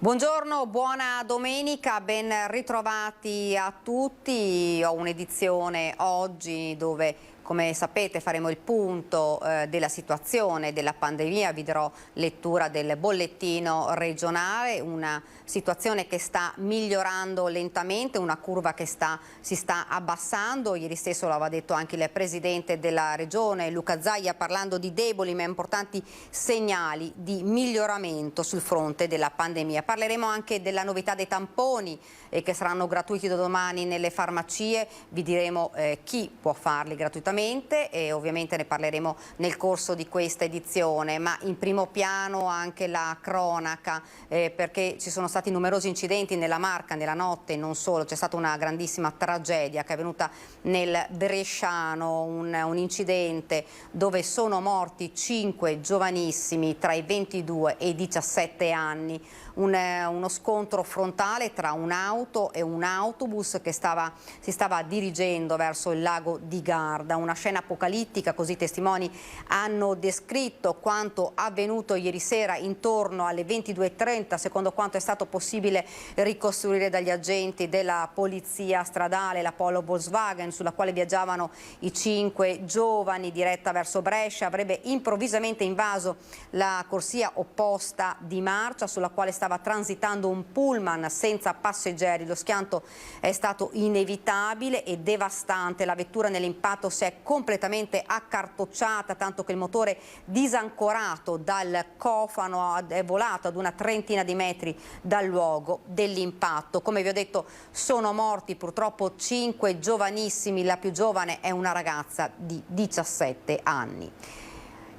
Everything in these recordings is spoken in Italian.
Buongiorno, buona domenica, ben ritrovati a tutti. Ho un'edizione oggi dove, come sapete, faremo il punto della situazione della pandemia. Vi darò lettura del bollettino regionale, una situazione che sta migliorando lentamente, una curva che si sta abbassando. Ieri stesso lo aveva detto anche il presidente della regione Luca Zaia, parlando di deboli ma importanti segnali di miglioramento sul fronte della pandemia. Parleremo anche della novità dei tamponi che saranno gratuiti da domani nelle farmacie. Vi diremo chi può farli gratuitamente e ovviamente ne parleremo nel corso di questa edizione. Ma in primo piano anche la cronaca, perché ci sono stati numerosi incidenti nella Marca nella notte, non solo. C'è stata una grandissima tragedia che è avvenuta nel Bresciano, un incidente dove sono morti 5 giovanissimi tra i 22 e i 17 anni. Uno scontro frontale tra un'auto e un autobus che si stava dirigendo verso il lago di Garda. Una scena apocalittica, così i testimoni hanno descritto quanto avvenuto ieri sera intorno alle 22:30, secondo quanto è stato possibile ricostruire dagli agenti della polizia stradale. La Polo Volkswagen, sulla quale viaggiavano i 5 giovani, diretta verso Brescia, avrebbe improvvisamente invaso la corsia opposta di marcia, sulla quale stava transitando un pullman senza passeggeri. Lo schianto è stato inevitabile e devastante. La vettura nell'impatto si è completamente accartocciata, tanto che il motore, disancorato dal cofano, è volato ad una trentina di metri dal luogo dell'impatto. Come vi ho detto, sono morti purtroppo 5 giovanissimi. La più giovane è una ragazza di 17 anni.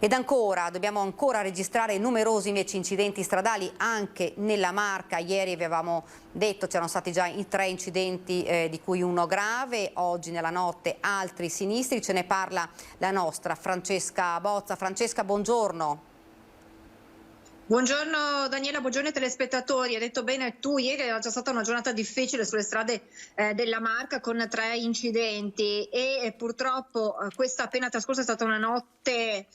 Ed ancora, dobbiamo ancora registrare numerosi invece incidenti stradali anche nella Marca. Ieri avevamo detto c'erano stati già i 3 incidenti, di cui uno grave. Oggi nella notte altri sinistri. Ce ne parla la nostra Francesca Bozza. Francesca, buongiorno. Buongiorno Daniela, buongiorno ai telespettatori. Hai detto bene tu, ieri era già stata una giornata difficile sulle strade della Marca con 3 incidenti e purtroppo questa appena trascorsa è stata una notte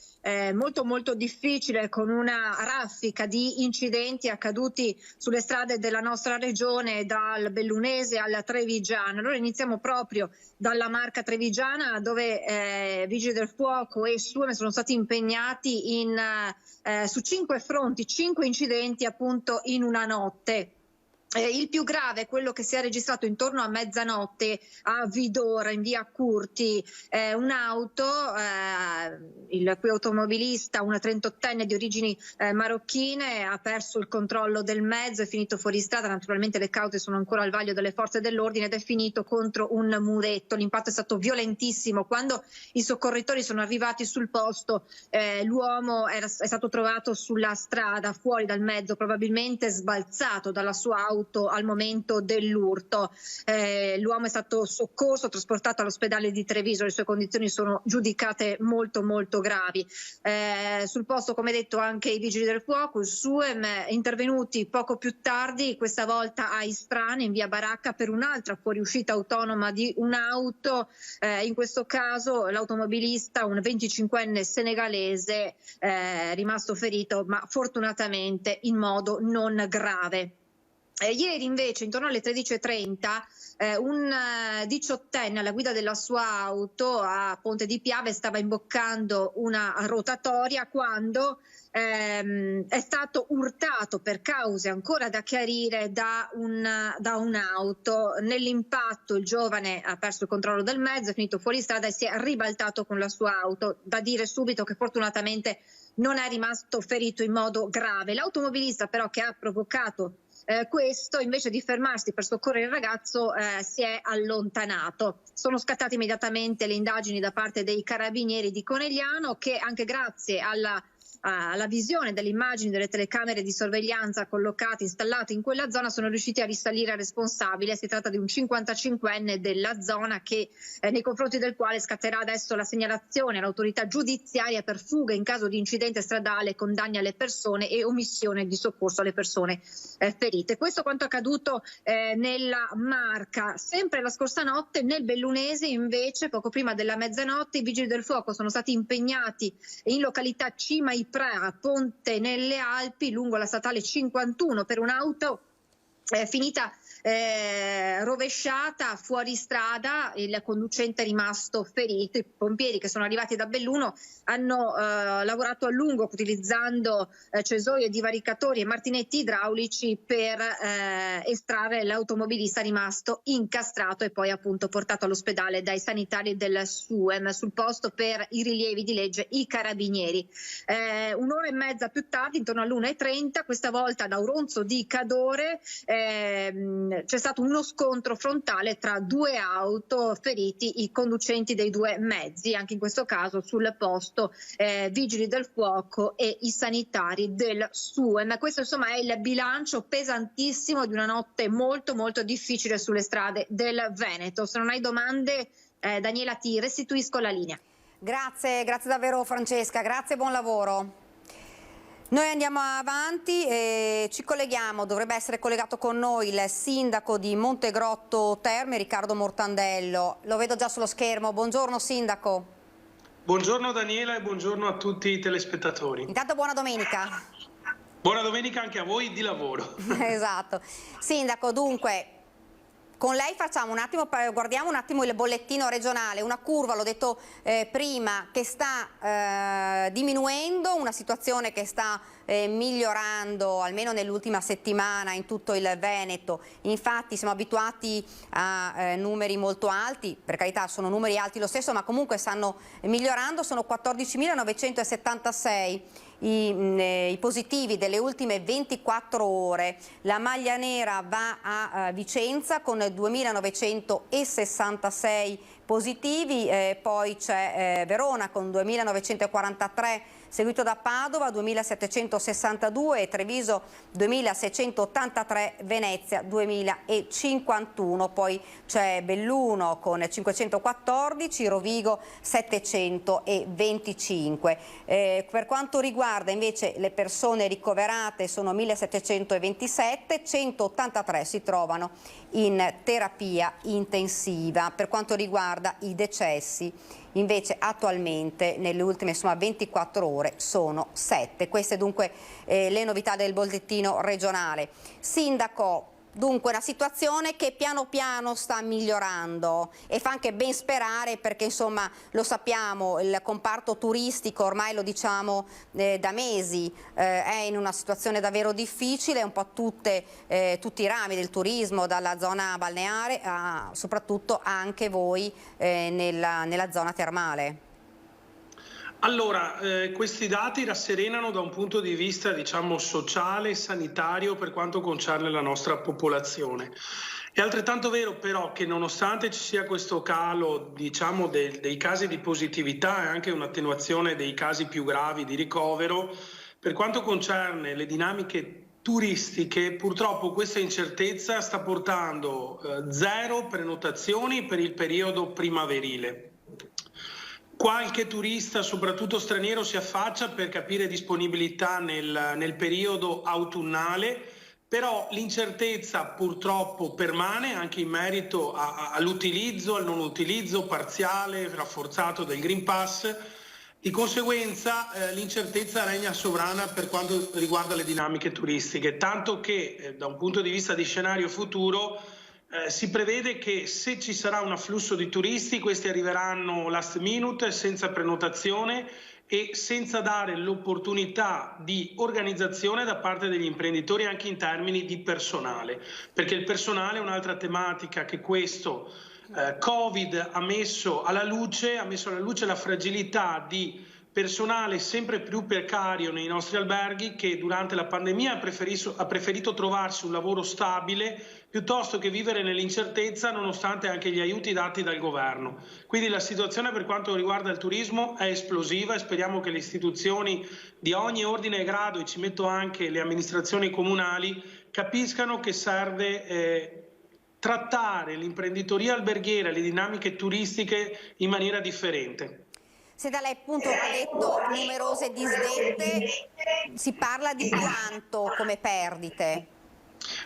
molto difficile, con una raffica di incidenti accaduti sulle strade della nostra regione, dal Bellunese al Trevigiano. Allora iniziamo proprio dalla Marca trevigiana, dove Vigili del Fuoco e SUEM sono stati impegnati su 5 fronti, 5 incidenti appunto in una notte. Il più grave è quello che si è registrato intorno a mezzanotte a Vidora, in via Curti. Un'auto, il cui automobilista, una 38enne di origini marocchine, ha perso il controllo del mezzo, è finito fuori strada. Naturalmente le cause sono ancora al vaglio delle forze dell'ordine ed è finito contro un muretto. L'impatto è stato violentissimo. Quando i soccorritori sono arrivati sul posto, l'uomo è stato trovato sulla strada, fuori dal mezzo, probabilmente sbalzato dalla sua auto al momento dell'urto. L'uomo è stato soccorso, trasportato all'ospedale di Treviso. Le sue condizioni sono giudicate molto gravi. Sul posto, come detto, anche i vigili del fuoco, il SUEM, intervenuti poco più tardi, questa volta a Istrane, in via Baracca, per un'altra fuoriuscita autonoma di un'auto. In questo caso l'automobilista, un 25enne senegalese, rimasto ferito ma fortunatamente in modo non grave. Ieri invece, intorno alle 13:30, un 18enne alla guida della sua auto a Ponte di Piave stava imboccando una rotatoria quando è stato urtato, per cause ancora da chiarire, da un'auto. Nell'impatto il giovane ha perso il controllo del mezzo, è finito fuori strada e si è ribaltato con la sua auto. Da dire subito che fortunatamente non è rimasto ferito in modo grave. L'automobilista però, che ha provocato questo, invece di fermarsi per soccorrere il ragazzo, si è allontanato. Sono scattate immediatamente le indagini da parte dei carabinieri di Conegliano, che anche grazie alla visione delle immagini delle telecamere di sorveglianza installate in quella zona sono riusciti a risalire al responsabile. Si tratta di un 55enne della zona nei confronti del quale scatterà adesso la segnalazione all'autorità giudiziaria per fuga in caso di incidente stradale, con danni alle persone e omissione di soccorso alle persone ferite. Questo quanto accaduto nella Marca. Sempre la scorsa notte nel Bellunese, invece, poco prima della mezzanotte, i vigili del fuoco sono stati impegnati in località Cima ai Ypres, Ponte nelle Alpi, lungo la statale 51, per un'auto finita rovesciata fuori strada. Il conducente è rimasto ferito. I pompieri che sono arrivati da Belluno hanno lavorato a lungo utilizzando cesoie, divaricatori e martinetti idraulici per estrarre l'automobilista rimasto incastrato e poi appunto portato all'ospedale dai sanitari del SUEM. Sul posto per i rilievi di legge i carabinieri. Un'ora e mezza più tardi, intorno all'1:30, questa volta da Auronzo di Cadore, c'è stato uno scontro frontale tra due auto, feriti i conducenti dei due mezzi, anche in questo caso sul posto vigili del fuoco e i sanitari del SUEM. Questo insomma è il bilancio pesantissimo di una notte molto molto difficile sulle strade del Veneto. Se non hai domande, Daniela, ti restituisco la linea. Grazie davvero Francesca, grazie e buon lavoro. Noi andiamo avanti e ci colleghiamo, dovrebbe essere collegato con noi il sindaco di Montegrotto Terme, Riccardo Mortandello. Lo vedo già sullo schermo. Buongiorno sindaco. Buongiorno Daniela e buongiorno a tutti i telespettatori. Intanto buona domenica. Buona domenica anche a voi di lavoro. Esatto. Sindaco, dunque, con lei facciamo un attimo, guardiamo un attimo il bollettino regionale, una curva, l'ho detto prima, che sta diminuendo, una situazione che sta migliorando almeno nell'ultima settimana in tutto il Veneto. Infatti siamo abituati a numeri molto alti, per carità sono numeri alti lo stesso, ma comunque stanno migliorando. Sono 14.976 i positivi delle ultime 24 ore. La maglia nera va a Vicenza con 2.966 positivi, poi c'è Verona con 2.943, seguito da Padova 2.762, Treviso 2.683, Venezia 2.051, poi c'è Belluno con 514, Rovigo 725. Per quanto riguarda invece le persone ricoverate sono 1.727, 183 si trovano in terapia intensiva. Per quanto riguarda i decessi, invece attualmente nelle ultime 24 ore sono 7. Queste dunque le novità del bollettino regionale. Sindaco, dunque una situazione che piano piano sta migliorando e fa anche ben sperare, perché insomma lo sappiamo, il comparto turistico ormai lo diciamo da mesi, è in una situazione davvero difficile, un po' tutti i rami del turismo, dalla zona balneare a soprattutto anche voi nella zona termale. Allora, questi dati rasserenano da un punto di vista, diciamo, sociale e sanitario per quanto concerne la nostra popolazione. È altrettanto vero però che nonostante ci sia questo calo, diciamo, dei casi di positività e anche un'attenuazione dei casi più gravi di ricovero, per quanto concerne le dinamiche turistiche, purtroppo questa incertezza sta portando 0 prenotazioni per il periodo primaverile. Qualche turista, soprattutto straniero, si affaccia per capire disponibilità nel periodo autunnale, però l'incertezza purtroppo permane anche in merito all'utilizzo, al non utilizzo parziale, rafforzato del Green Pass. Di conseguenza l'incertezza regna sovrana per quanto riguarda le dinamiche turistiche, tanto che da un punto di vista di scenario futuro si prevede che se ci sarà un afflusso di turisti, questi arriveranno last minute, senza prenotazione e senza dare l'opportunità di organizzazione da parte degli imprenditori anche in termini di personale, perché il personale è un'altra tematica che questo Covid ha messo alla luce la fragilità di personale sempre più precario nei nostri alberghi, che durante la pandemia ha preferito trovarsi un lavoro stabile piuttosto che vivere nell'incertezza, nonostante anche gli aiuti dati dal governo. Quindi la situazione per quanto riguarda il turismo è esplosiva e speriamo che le istituzioni di ogni ordine e grado, e ci metto anche le amministrazioni comunali, capiscano che serve trattare l'imprenditoria alberghiera e le dinamiche turistiche in maniera differente. Se da lei appunto ha detto numerose disdette, si parla di quanto come perdite?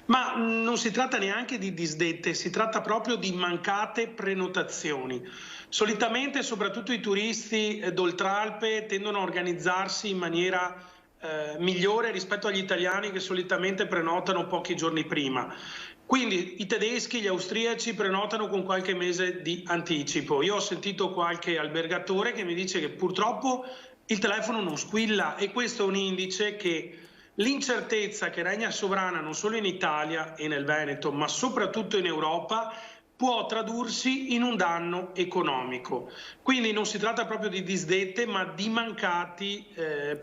Ma non si tratta neanche di disdette, si tratta proprio di mancate prenotazioni. Solitamente, soprattutto i turisti d'Oltralpe tendono a organizzarsi in maniera migliore rispetto agli italiani che solitamente prenotano pochi giorni prima. Quindi i tedeschi, gli austriaci prenotano con qualche mese di anticipo. Io ho sentito qualche albergatore che mi dice che purtroppo il telefono non squilla e questo è un indice che l'incertezza che regna sovrana non solo in Italia e nel Veneto, ma soprattutto in Europa, può tradursi in un danno economico. Quindi non si tratta proprio di disdette, ma di mancati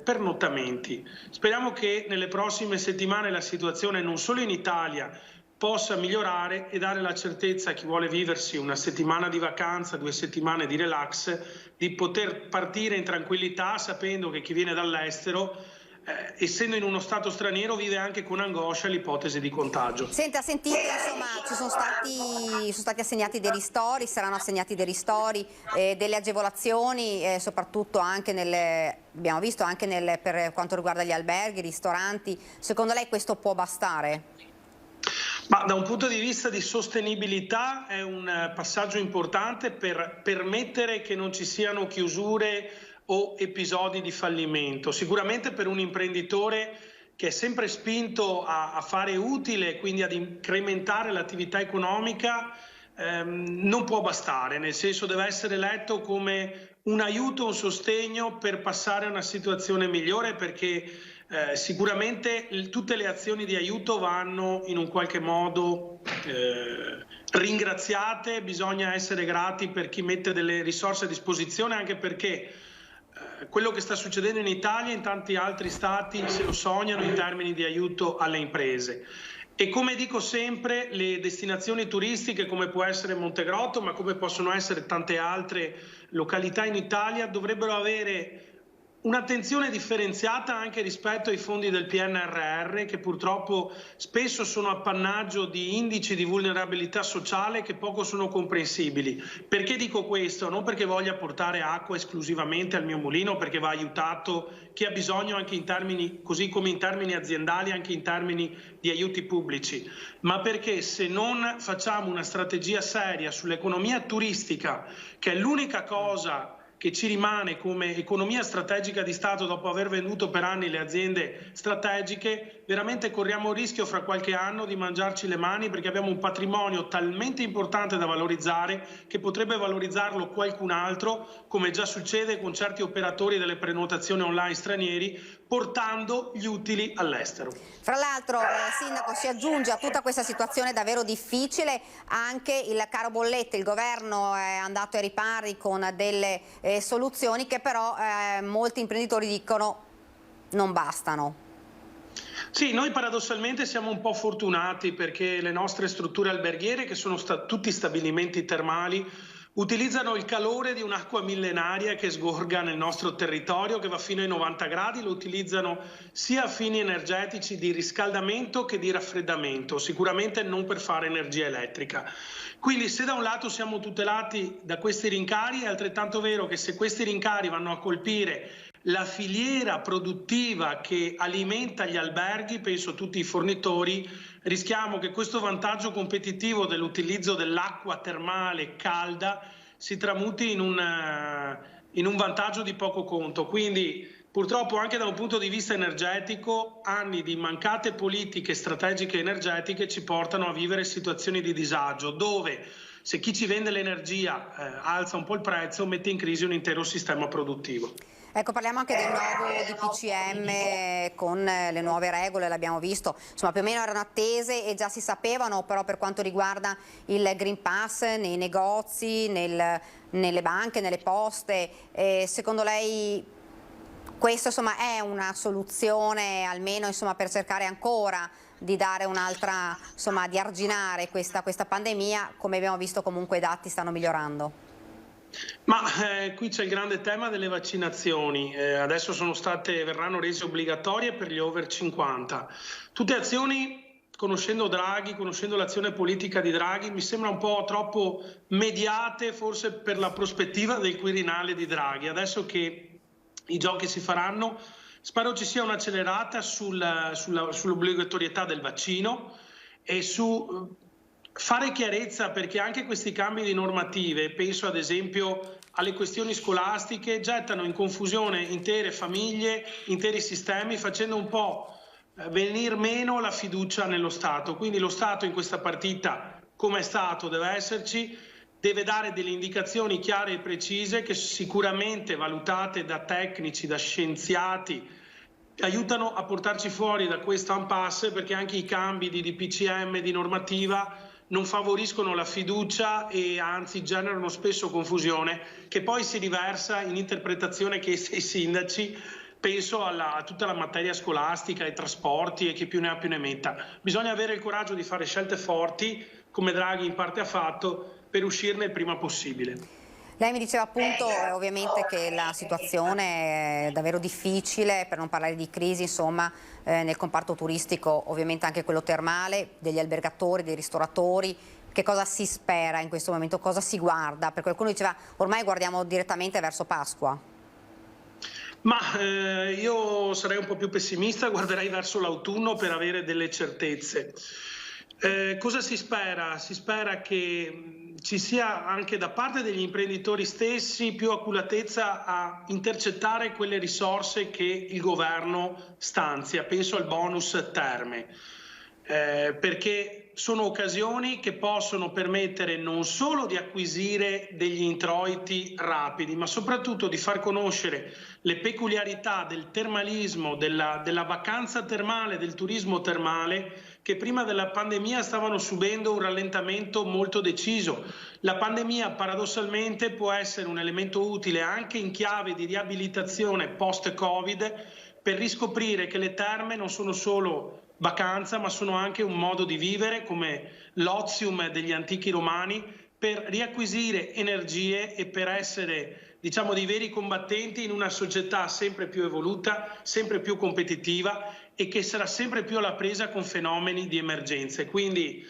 pernottamenti. Speriamo che nelle prossime settimane la situazione non solo in Italia possa migliorare e dare la certezza a chi vuole viversi una settimana di vacanza, 2 settimane di relax, di poter partire in tranquillità sapendo che chi viene dall'estero essendo in uno stato straniero vive anche con angoscia l'ipotesi di contagio. Senti, ha sentito, insomma, sono stati assegnati dei ristori, saranno assegnati dei ristori, delle agevolazioni, soprattutto anche abbiamo visto anche per quanto riguarda gli alberghi, i ristoranti. Secondo lei questo può bastare? Ma da un punto di vista di sostenibilità è un passaggio importante per permettere che non ci siano chiusure o episodi di fallimento. Sicuramente per un imprenditore che è sempre spinto a fare utile, quindi ad incrementare l'attività economica, non può bastare, nel senso deve essere letto come un aiuto, un sostegno per passare a una situazione migliore, perché sicuramente tutte le azioni di aiuto vanno in un qualche modo ringraziate, bisogna essere grati per chi mette delle risorse a disposizione, anche perché quello che sta succedendo in Italia e in tanti altri stati se lo sognano in termini di aiuto alle imprese. E come dico sempre, le destinazioni turistiche come può essere Montegrotto, ma come possono essere tante altre località in Italia, dovrebbero avere un'attenzione differenziata anche rispetto ai fondi del PNRR, che purtroppo spesso sono appannaggio di indici di vulnerabilità sociale che poco sono comprensibili. Perché dico questo? Non perché voglia portare acqua esclusivamente al mio mulino, perché va aiutato chi ha bisogno anche in termini, così come in termini aziendali, anche in termini di aiuti pubblici, ma perché se non facciamo una strategia seria sull'economia turistica, che è l'unica cosa che ci rimane come economia strategica di Stato dopo aver venduto per anni le aziende strategiche, veramente corriamo il rischio fra qualche anno di mangiarci le mani, perché abbiamo un patrimonio talmente importante da valorizzare che potrebbe valorizzarlo qualcun altro, come già succede con certi operatori delle prenotazioni online stranieri, portando gli utili all'estero. Fra l'altro, Sindaco, si aggiunge a tutta questa situazione davvero difficile anche il caro bollette. Il governo è andato ai ripari con delle soluzioni che però molti imprenditori dicono non bastano. Sì, noi paradossalmente siamo un po' fortunati perché le nostre strutture alberghiere, che sono tutti stabilimenti termali, utilizzano il calore di un'acqua millenaria che sgorga nel nostro territorio, che va fino ai 90 gradi, lo utilizzano sia a fini energetici di riscaldamento che di raffreddamento, sicuramente non per fare energia elettrica. Quindi se da un lato siamo tutelati da questi rincari, è altrettanto vero che se questi rincari vanno a colpire la filiera produttiva che alimenta gli alberghi, penso a tutti i fornitori, rischiamo che questo vantaggio competitivo dell'utilizzo dell'acqua termale calda si tramuti in un vantaggio di poco conto. Quindi purtroppo anche da un punto di vista energetico anni di mancate politiche strategiche energetiche ci portano a vivere situazioni di disagio dove se chi ci vende l'energia alza un po' il prezzo mette in crisi un intero sistema produttivo. Ecco, parliamo anche del nuovo DPCM con le nuove regole, l'abbiamo visto, insomma più o meno erano attese e già si sapevano, però per quanto riguarda il Green Pass nei negozi, nelle banche, nelle poste, secondo lei questo insomma è una soluzione almeno insomma per cercare ancora di dare un'altra, insomma di arginare questa pandemia? Come abbiamo visto comunque i dati stanno migliorando. Ma qui c'è il grande tema delle vaccinazioni, adesso verranno rese obbligatorie per gli over 50. Tutte azioni, conoscendo Draghi, conoscendo l'azione politica di Draghi, mi sembra un po' troppo mediate forse per la prospettiva del Quirinale di Draghi. Adesso che i giochi si faranno, spero ci sia un'accelerata sull'obbligatorietà del vaccino e su fare chiarezza, perché anche questi cambi di normative, penso ad esempio alle questioni scolastiche, gettano in confusione intere famiglie, interi sistemi, facendo un po' venir meno la fiducia nello Stato. Quindi lo Stato in questa partita, come è stato, deve esserci, deve dare delle indicazioni chiare e precise che sicuramente, valutate da tecnici, da scienziati, aiutano a portarci fuori da questa impasse, perché anche i cambi di DPCM, di normativa, non favoriscono la fiducia e anzi generano spesso confusione, che poi si riversa in interpretazione che i sindaci, penso a tutta la materia scolastica, ai trasporti e chi più ne ha più ne metta. Bisogna avere il coraggio di fare scelte forti, come Draghi in parte ha fatto, per uscirne il prima possibile. Lei mi diceva appunto ovviamente che la situazione è davvero difficile, per non parlare di crisi, insomma, nel comparto turistico, ovviamente anche quello termale, degli albergatori, dei ristoratori. Che cosa si spera in questo momento? Cosa si guarda? Perché qualcuno diceva ormai guardiamo direttamente verso Pasqua. Ma io sarei un po' più pessimista, guarderei verso l'autunno per avere delle certezze. Cosa si spera? Si spera che ci sia anche da parte degli imprenditori stessi più accuratezza a intercettare quelle risorse che il governo stanzia. Penso al bonus terme, perché sono occasioni che possono permettere non solo di acquisire degli introiti rapidi, ma soprattutto di far conoscere le peculiarità del termalismo, della vacanza termale, del turismo termale, che prima della pandemia stavano subendo un rallentamento molto deciso. La pandemia paradossalmente può essere un elemento utile anche in chiave di riabilitazione post-Covid, per riscoprire che le terme non sono solo vacanza, ma sono anche un modo di vivere come l'ozium degli antichi romani, per riacquisire energie e per essere, diciamo, dei veri combattenti in una società sempre più evoluta, sempre più competitiva e che sarà sempre più alla presa con fenomeni di emergenze. Quindi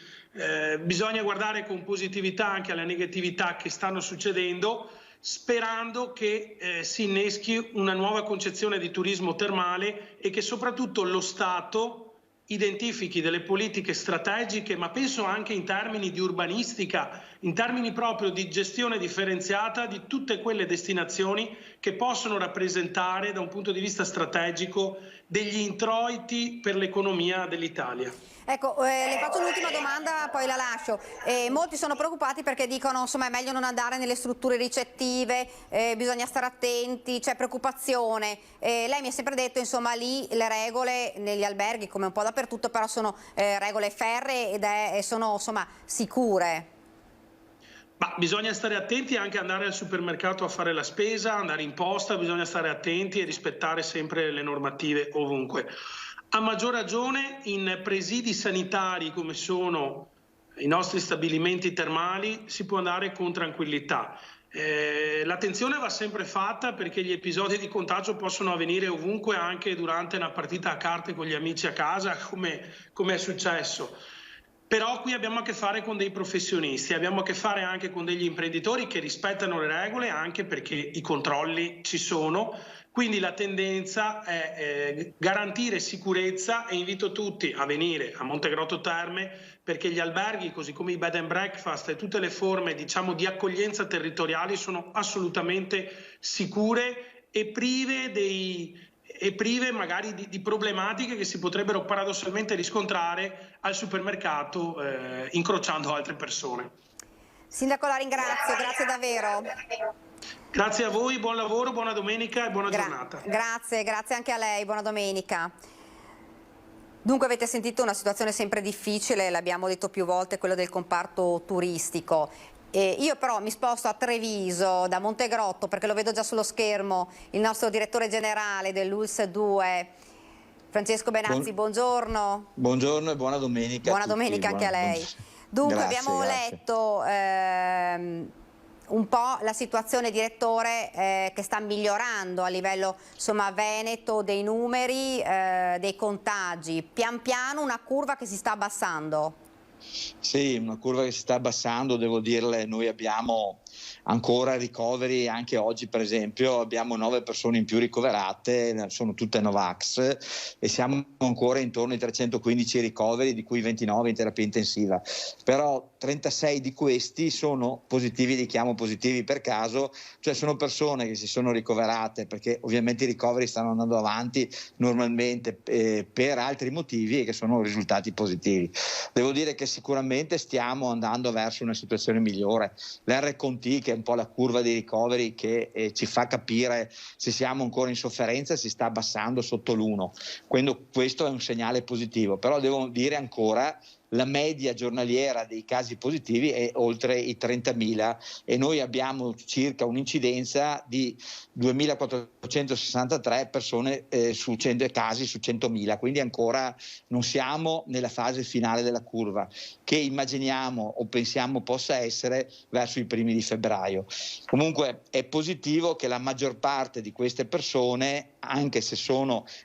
bisogna guardare con positività anche alle negatività che stanno succedendo, sperando che si inneschi una nuova concezione di turismo termale e che soprattutto lo Stato identifichi delle politiche strategiche, ma penso anche in termini di urbanistica, in termini proprio di gestione differenziata di tutte quelle destinazioni che possono rappresentare da un punto di vista strategico degli introiti per l'economia dell'Italia. Ecco, le faccio l'ultima domanda, poi la lascio. Molti sono preoccupati perché dicono insomma è meglio non andare nelle strutture ricettive, bisogna stare attenti, c'è preoccupazione. Lei mi ha sempre detto insomma lì le regole negli alberghi, come un po' dappertutto, però sono regole ferree e sono insomma sicure. Ma bisogna stare attenti anche ad andare al supermercato a fare la spesa, andare in posta, bisogna stare attenti e rispettare sempre le normative ovunque. A maggior ragione in presidi sanitari come sono i nostri stabilimenti termali si può andare con tranquillità. L'attenzione va sempre fatta perché gli episodi di contagio possono avvenire ovunque, anche durante una partita a carte con gli amici a casa, come è successo. Però qui abbiamo a che fare con dei professionisti, abbiamo a che fare anche con degli imprenditori che rispettano le regole, anche perché i controlli ci sono. Quindi la tendenza è garantire sicurezza e invito tutti a venire a Montegrotto Terme, perché gli alberghi, così come i bed and breakfast e tutte le forme, diciamo, di accoglienza territoriali sono assolutamente sicure e prive magari di problematiche che si potrebbero paradossalmente riscontrare al supermercato incrociando altre persone. Sindaco, la ringrazio, grazie davvero. Grazie a voi, buon lavoro, buona domenica e buona giornata. Grazie anche a lei, buona domenica. Dunque avete sentito una situazione sempre difficile, l'abbiamo detto più volte, quello del comparto turistico. Io però mi sposto a Treviso da Montegrotto perché lo vedo già sullo schermo, il nostro direttore generale dell'ULSS 2, Francesco Benazzi, buongiorno. Buongiorno e buona domenica. Buona domenica anche a lei. Dunque abbiamo letto un po' la situazione, direttore, che sta migliorando a livello insomma veneto, dei numeri, dei contagi, pian piano una curva che si sta abbassando. Sì, una curva che si sta abbassando, devo dirle, noi abbiamo ancora ricoveri. Anche oggi per esempio abbiamo 9 persone in più ricoverate, sono tutte Novax, e siamo ancora intorno ai 315 ricoveri, di cui 29 in terapia intensiva. Però 36 di questi sono positivi, li chiamo positivi per caso, cioè sono persone che si sono ricoverate perché ovviamente i ricoveri stanno andando avanti normalmente per altri motivi, e che sono risultati positivi. Devo dire che sicuramente stiamo andando verso una situazione migliore. L'R-Conti, che è un po' la curva dei ricoveri che ci fa capire se siamo ancora in sofferenza, si sta abbassando sotto l'1, quindi questo è un segnale positivo. Però devo dire ancora, la media giornaliera dei casi positivi è oltre i 30.000 e noi abbiamo circa un'incidenza di 2.463 persone su 100 casi su 100.000, quindi ancora non siamo nella fase finale della curva, che immaginiamo o pensiamo possa essere verso i primi di febbraio. Comunque è positivo che la maggior parte di queste persone, anche se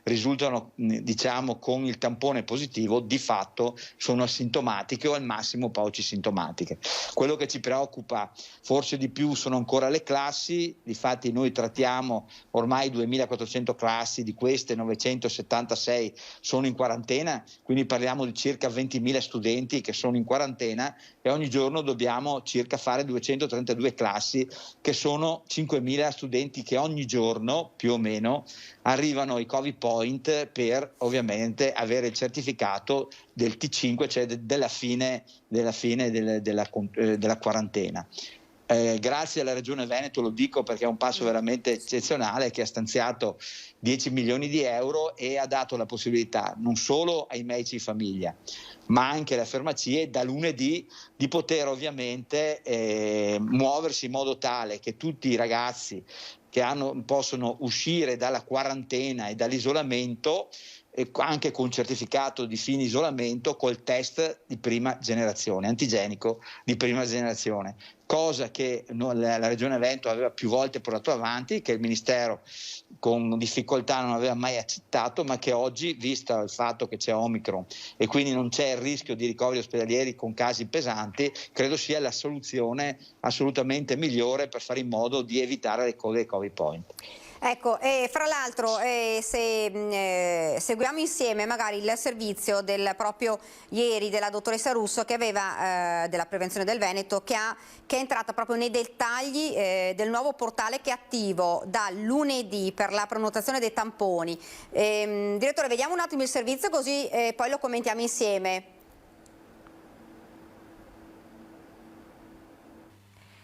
risultano diciamo con il tampone positivo, di fatto sono asintomatiche o al massimo paucisintomatiche. Quello che ci preoccupa forse di più sono ancora le classi. Difatti noi trattiamo ormai 2.400 classi, di queste 976 sono in quarantena, quindi parliamo di circa 20.000 studenti che sono in quarantena, e ogni giorno dobbiamo circa fare 232 classi, che sono 5.000 studenti che ogni giorno più o meno arrivano ai Covid Point per ovviamente avere il certificato del T5, cioè della fine della quarantena. Grazie alla Regione Veneto, lo dico perché è un passo veramente eccezionale, che ha stanziato 10 milioni di euro e ha dato la possibilità non solo ai medici di famiglia ma anche alle farmacie da lunedì di poter ovviamente muoversi in modo tale che tutti i ragazzi che possono uscire dalla quarantena e dall'isolamento, anche con certificato di fine isolamento, col test di prima generazione, antigenico di prima generazione, cosa che la Regione Veneto aveva più volte portato avanti, che il Ministero con difficoltà non aveva mai accettato, ma che oggi, visto il fatto che c'è Omicron e quindi non c'è il rischio di ricoveri ospedalieri con casi pesanti, credo sia la soluzione assolutamente migliore per fare in modo di evitare le code ai Covid Point. Ecco, fra l'altro se seguiamo insieme magari il servizio del proprio ieri della dottoressa Russo, che aveva della prevenzione del Veneto, che è entrata proprio nei dettagli del nuovo portale che è attivo da lunedì per la prenotazione dei tamponi. Direttore, vediamo un attimo il servizio così poi lo commentiamo insieme.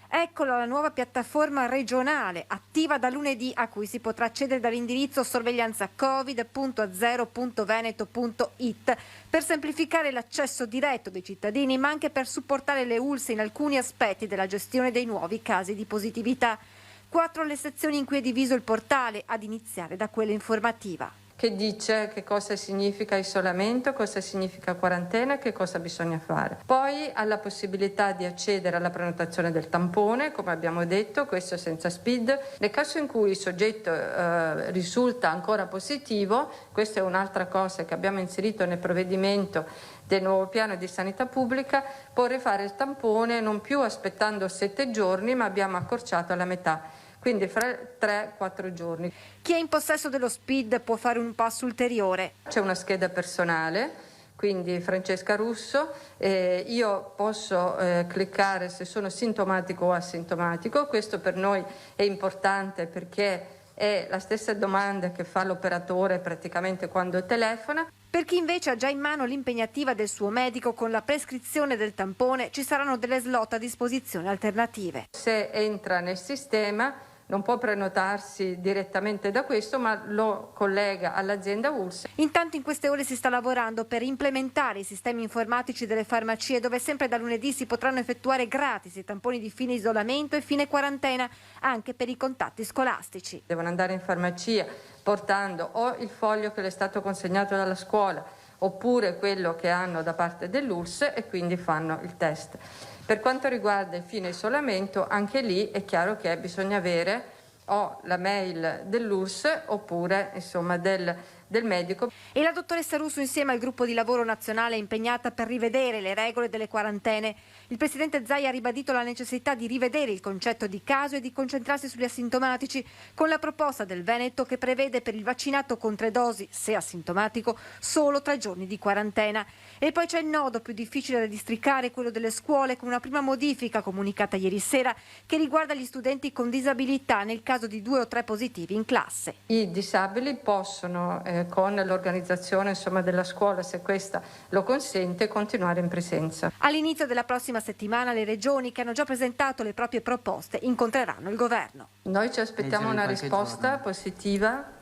Eccola la nuova piattaforma regionale attiva da lunedì, a cui si potrà accedere dall'indirizzo sorveglianzacovid.0.veneto.it per semplificare l'accesso diretto dei cittadini, ma anche per supportare le ULSS in alcuni aspetti della gestione dei nuovi casi di positività. 4 le sezioni in cui è diviso il portale, ad iniziare da quella informativa, che dice che cosa significa isolamento, cosa significa quarantena, che cosa bisogna fare. Poi ha la possibilità di accedere alla prenotazione del tampone, come abbiamo detto, questo senza SPID. Nel caso in cui il soggetto risulta ancora positivo, questa è un'altra cosa che abbiamo inserito nel provvedimento del nuovo piano di sanità pubblica, può rifare il tampone non più aspettando 7 giorni, ma abbiamo accorciato alla metà. Quindi fra 3-4 giorni. Chi è in possesso dello SPID può fare un passo ulteriore. C'è una scheda personale, quindi Francesca Russo, io posso cliccare se sono sintomatico o asintomatico. Questo per noi è importante perché è la stessa domanda che fa l'operatore praticamente quando telefona. Per chi invece ha già in mano l'impegnativa del suo medico con la prescrizione del tampone, ci saranno delle slot a disposizione alternative. Se entra nel sistema non può prenotarsi direttamente da questo, ma lo collega all'azienda ULSS. Intanto in queste ore si sta lavorando per implementare i sistemi informatici delle farmacie, dove sempre da lunedì si potranno effettuare gratis i tamponi di fine isolamento e fine quarantena, anche per i contatti scolastici. Devono andare in farmacia portando o il foglio che le è stato consegnato dalla scuola oppure quello che hanno da parte dell'ULSS e quindi fanno il test. Per quanto riguarda il fine isolamento, anche lì è chiaro che bisogna avere o la mail dell'ULSS oppure insomma del del medico. E la dottoressa Russo insieme al gruppo di lavoro nazionale è impegnata per rivedere le regole delle quarantene. Il presidente Zaia ha ribadito la necessità di rivedere il concetto di caso e di concentrarsi sugli asintomatici, con la proposta del Veneto che prevede per il vaccinato con 3 dosi, se asintomatico, solo 3 giorni di quarantena. E poi c'è il nodo più difficile da districare, quello delle scuole, con una prima modifica comunicata ieri sera che riguarda gli studenti con disabilità nel caso di 2 o 3 positivi in classe. I disabili possono, con l'organizzazione della scuola, se questa lo consente, continuare in presenza. All'inizio della prossima settimana le regioni che hanno già presentato le proprie proposte incontreranno il governo. Noi ci aspettiamo una risposta positiva.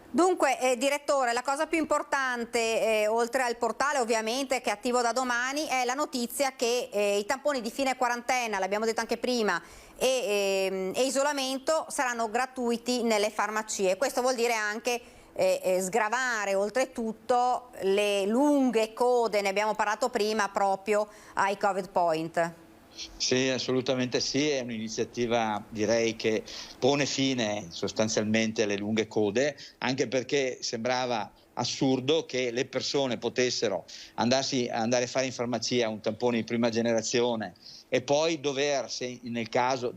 Dunque, direttore, la cosa più importante, oltre al portale ovviamente che è attivo da domani, è la notizia che i tamponi di fine quarantena, l'abbiamo detto anche prima, e isolamento saranno gratuiti nelle farmacie. Questo vuol dire anche sgravare oltretutto le lunghe code, ne abbiamo parlato prima, proprio ai Covid Point. Sì, assolutamente sì, è un'iniziativa direi che pone fine sostanzialmente alle lunghe code, anche perché sembrava assurdo che le persone potessero andare a fare in farmacia un tampone di prima generazione e poi dover, se in caso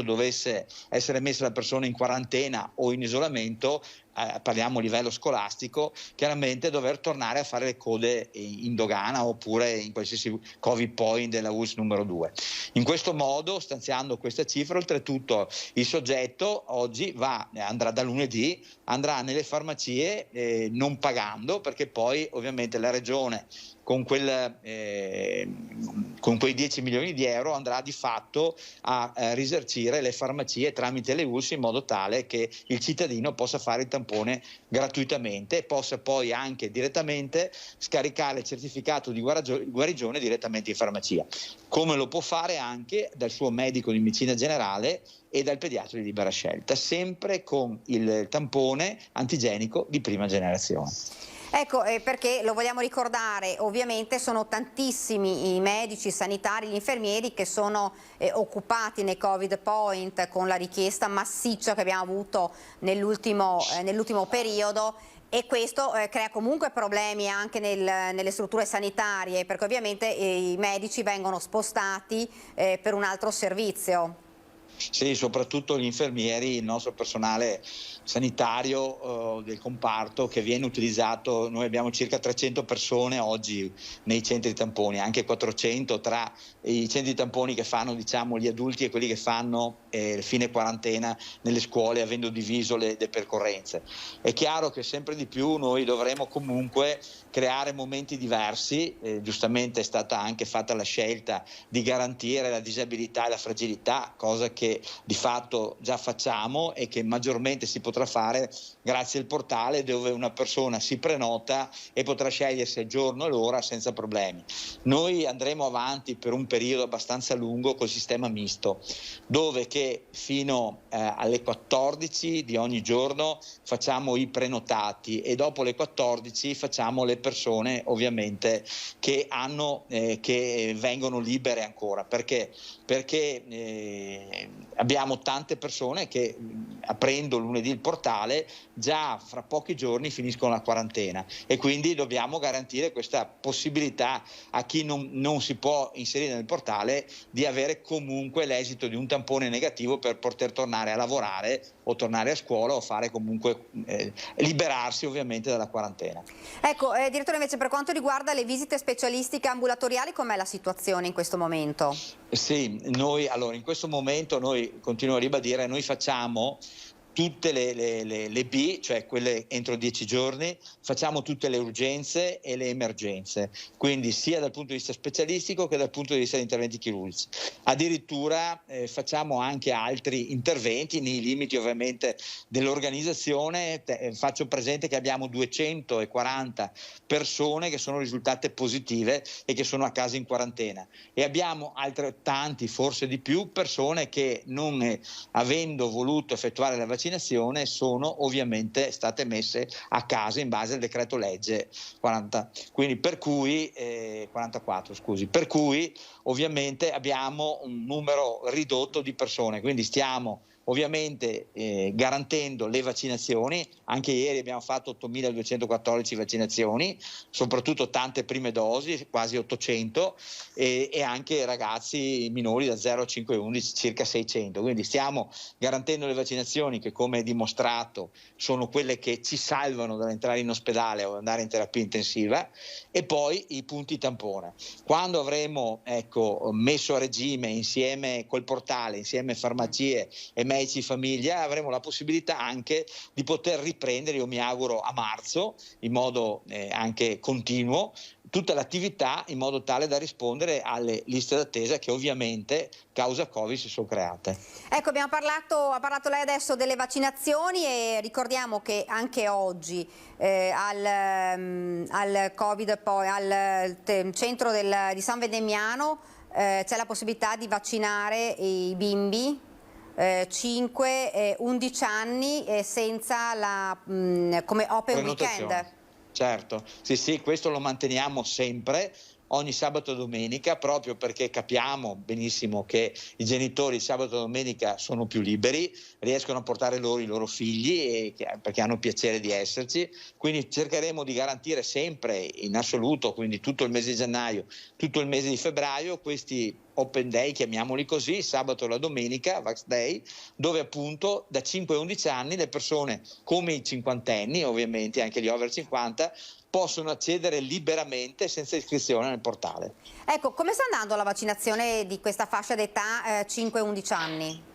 dovesse essere messa la persona in quarantena o in isolamento, parliamo a livello scolastico, chiaramente dover tornare a fare le code in dogana oppure in qualsiasi Covid Point della ULSS numero 2. In questo modo, stanziando questa cifra, oltretutto il soggetto oggi andrà da lunedì, andrà nelle farmacie non pagando, perché poi ovviamente la regione con quei 10 milioni di euro andrà di fatto a risarcire le farmacie tramite le ULSS, in modo tale che il cittadino possa fare il tampone gratuitamente e possa poi anche direttamente scaricare il certificato di guarigione direttamente in farmacia, come lo può fare anche dal suo medico di medicina generale e dal pediatra di libera scelta, sempre con il tampone antigenico di prima generazione. Ecco, perché lo vogliamo ricordare, ovviamente sono tantissimi i medici, i sanitari, gli infermieri che sono occupati nei Covid Point con la richiesta massiccia che abbiamo avuto nell'ultimo periodo, e questo crea comunque problemi anche nelle strutture sanitarie, perché ovviamente i medici vengono spostati per un altro servizio. Sì, soprattutto gli infermieri, il nostro personale sanitario del comparto che viene utilizzato. Noi abbiamo circa 300 persone oggi nei centri tamponi, anche 400 tra i centri tamponi che fanno, diciamo, gli adulti e quelli che fanno fine quarantena nelle scuole, avendo diviso le percorrenze. È chiaro che sempre di più noi dovremo comunque creare momenti diversi, giustamente è stata anche fatta la scelta di garantire la disabilità e la fragilità, cosa che di fatto già facciamo e che maggiormente si potrà fare grazie al portale, dove una persona si prenota e potrà scegliersi il giorno e l'ora senza problemi. Noi andremo avanti per un periodo abbastanza lungo col sistema misto, dove che fino alle 14 di ogni giorno facciamo i prenotati e dopo le 14 facciamo le persone ovviamente che vengono libere ancora. Perché abbiamo tante persone che aprendo lunedì il portale già fra pochi giorni finiscono la quarantena, e quindi dobbiamo garantire questa possibilità a chi non si può inserire nel portale di avere comunque l'esito di un tampone negativo per poter tornare a lavorare o tornare a scuola o fare comunque liberarsi ovviamente dalla quarantena. Ecco, direttore, invece per quanto riguarda le visite specialistiche ambulatoriali, com'è la situazione in questo momento? Sì, in questo momento noi, continuo a ribadire, noi facciamo tutte le B, cioè quelle entro 10 giorni, facciamo tutte le urgenze e le emergenze, quindi sia dal punto di vista specialistico che dal punto di vista di interventi chirurgici. Addirittura facciamo anche altri interventi nei limiti ovviamente dell'organizzazione. Faccio presente che abbiamo 240 persone che sono risultate positive e che sono a casa in quarantena, e abbiamo altrettanti, forse di più, persone che non avendo voluto effettuare la vaccinazione sono ovviamente state messe a casa in base al decreto legge 44, per cui ovviamente abbiamo un numero ridotto di persone, quindi stiamo ovviamente garantendo le vaccinazioni. Anche ieri abbiamo fatto 8.214 vaccinazioni, soprattutto tante prime dosi, quasi 800, e anche ragazzi minori da 0 a 5 11 circa 600. Quindi stiamo garantendo le vaccinazioni che, come dimostrato, sono quelle che ci salvano dall'entrare in ospedale o andare in terapia intensiva, e poi i punti tampone. Quando avremo messo a regime insieme col portale, insieme farmacie e medici famiglia, avremo la possibilità anche di poter riprendere, io mi auguro a marzo, in modo anche continuo, tutta l'attività, in modo tale da rispondere alle liste d'attesa che ovviamente causa Covid si sono create. Ecco, ha parlato lei adesso delle vaccinazioni, e ricordiamo che anche oggi al Covid, poi al centro di San Vendemiano c'è la possibilità di vaccinare i bimbi 5-11 anni senza come open weekend. Certo, sì, questo lo manteniamo sempre, ogni sabato e domenica, proprio perché capiamo benissimo che i genitori sabato e domenica sono più liberi, riescono a portare i loro figli perché hanno piacere di esserci, quindi cercheremo di garantire sempre in assoluto, quindi tutto il mese di gennaio, tutto il mese di febbraio, questi Open Day, chiamiamoli così, sabato e la domenica, Vax Day, dove appunto da 5 a 11 anni le persone, come i cinquantenni, ovviamente anche gli over 50, possono accedere liberamente senza iscrizione nel portale. Ecco, come sta andando la vaccinazione di questa fascia d'età 5-11 anni?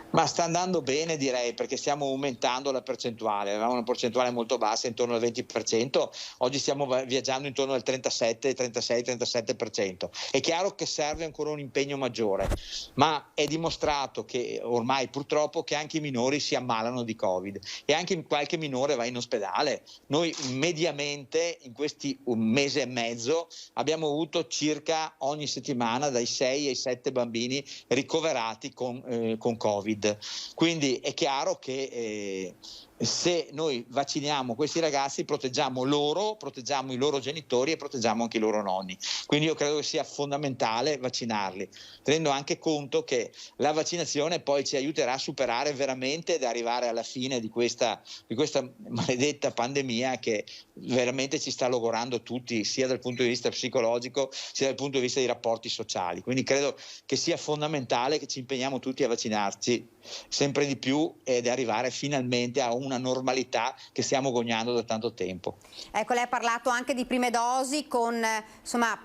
Ma sta andando bene, direi, perché stiamo aumentando la percentuale. Avevamo una percentuale molto bassa, intorno al 20%, oggi stiamo viaggiando intorno al 36-37%. È chiaro che serve ancora un impegno maggiore, ma è dimostrato che ormai purtroppo che anche i minori si ammalano di Covid e anche qualche minore va in ospedale. Noi mediamente in questi un mese e mezzo abbiamo avuto circa ogni settimana dai 6 ai 7 bambini ricoverati con Covid. Quindi è chiaro che se noi vacciniamo questi ragazzi proteggiamo loro, proteggiamo i loro genitori e proteggiamo anche i loro nonni. Quindi io credo che sia fondamentale vaccinarli, tenendo anche conto che la vaccinazione poi ci aiuterà a superare veramente ed arrivare alla fine di questa maledetta pandemia che veramente ci sta logorando tutti, sia dal punto di vista psicologico sia dal punto di vista dei rapporti sociali. Quindi credo che sia fondamentale che ci impegniamo tutti a vaccinarci sempre di più ed arrivare finalmente a una normalità che stiamo gognando da tanto tempo. Ecco, lei ha parlato anche di prime dosi con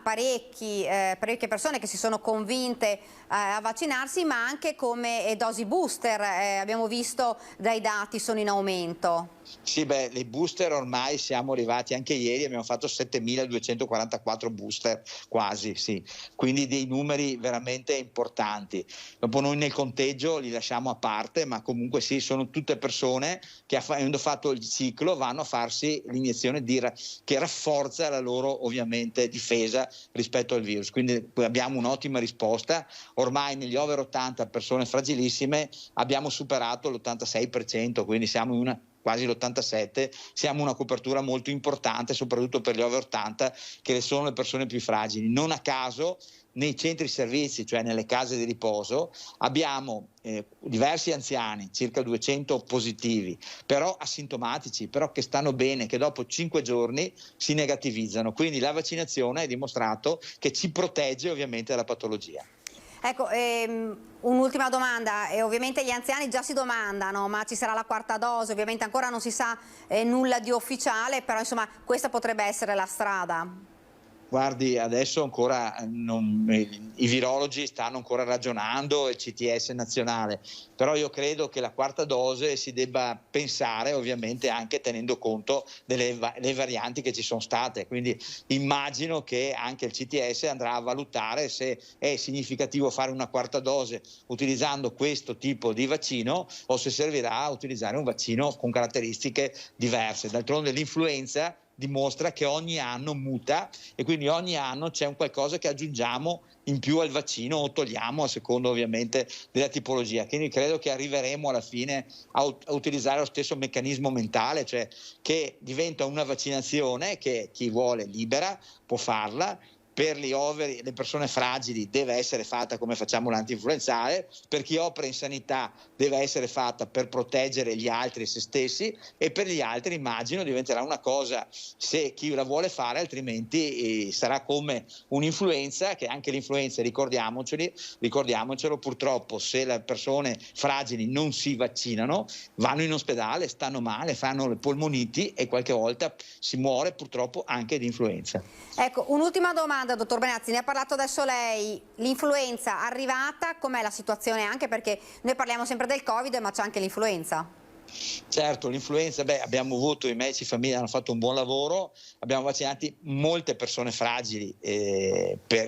parecchie persone che si sono convinte a vaccinarsi, ma anche come dosi booster, abbiamo visto dai dati sono in aumento. Sì, le booster ormai siamo arrivati, anche ieri abbiamo fatto 7.244 booster quasi, sì, quindi dei numeri veramente importanti. Dopo noi nel conteggio li lasciamo a parte, ma comunque sì, sono tutte persone che avendo fatto il ciclo vanno a farsi l'iniezione che rafforza la loro ovviamente difesa rispetto al virus, quindi abbiamo un'ottima risposta. Ormai negli over 80 persone fragilissime abbiamo superato l'86%, quindi siamo in quasi l'87%, siamo una copertura molto importante, soprattutto per gli over 80, che sono le persone più fragili. Non a caso nei centri servizi, cioè nelle case di riposo, abbiamo diversi anziani, circa 200 positivi, però asintomatici, però che stanno bene, che dopo 5 giorni si negativizzano. Quindi la vaccinazione ha dimostrato che ci protegge ovviamente dalla patologia. Ecco, un'ultima domanda, ovviamente gli anziani già si domandano, ma ci sarà la quarta dose? Ovviamente ancora non si sa nulla di ufficiale, però insomma questa potrebbe essere la strada. Guardi, adesso ancora i virologi stanno ancora ragionando, il CTS nazionale, però io credo che la quarta dose si debba pensare ovviamente anche tenendo conto delle varianti che ci sono state, quindi immagino che anche il CTS andrà a valutare se è significativo fare una quarta dose utilizzando questo tipo di vaccino o se servirà a utilizzare un vaccino con caratteristiche diverse. D'altronde l'influenza dimostra che ogni anno muta e quindi ogni anno c'è un qualcosa che aggiungiamo in più al vaccino o togliamo a seconda ovviamente della tipologia. Quindi credo che arriveremo alla fine a utilizzare lo stesso meccanismo mentale, cioè che diventa una vaccinazione che chi vuole libera può farla, per le persone fragili deve essere fatta come facciamo l'antinfluenzale, per chi opera in sanità deve essere fatta per proteggere gli altri e se stessi, e per gli altri immagino diventerà una cosa se chi la vuole fare, altrimenti sarà come un'influenza, che anche l'influenza, ricordiamocelo, purtroppo se le persone fragili non si vaccinano vanno in ospedale, stanno male, fanno le polmoniti e qualche volta si muore purtroppo anche di influenza. Ecco, un'ultima domanda, dottor Benazzi, ne ha parlato adesso lei, l'influenza arrivata, com'è la situazione? Anche perché noi parliamo sempre del Covid, ma c'è anche l'influenza. Certo, l'influenza, abbiamo avuto, i medici di famiglia hanno fatto un buon lavoro, abbiamo vaccinati molte persone fragili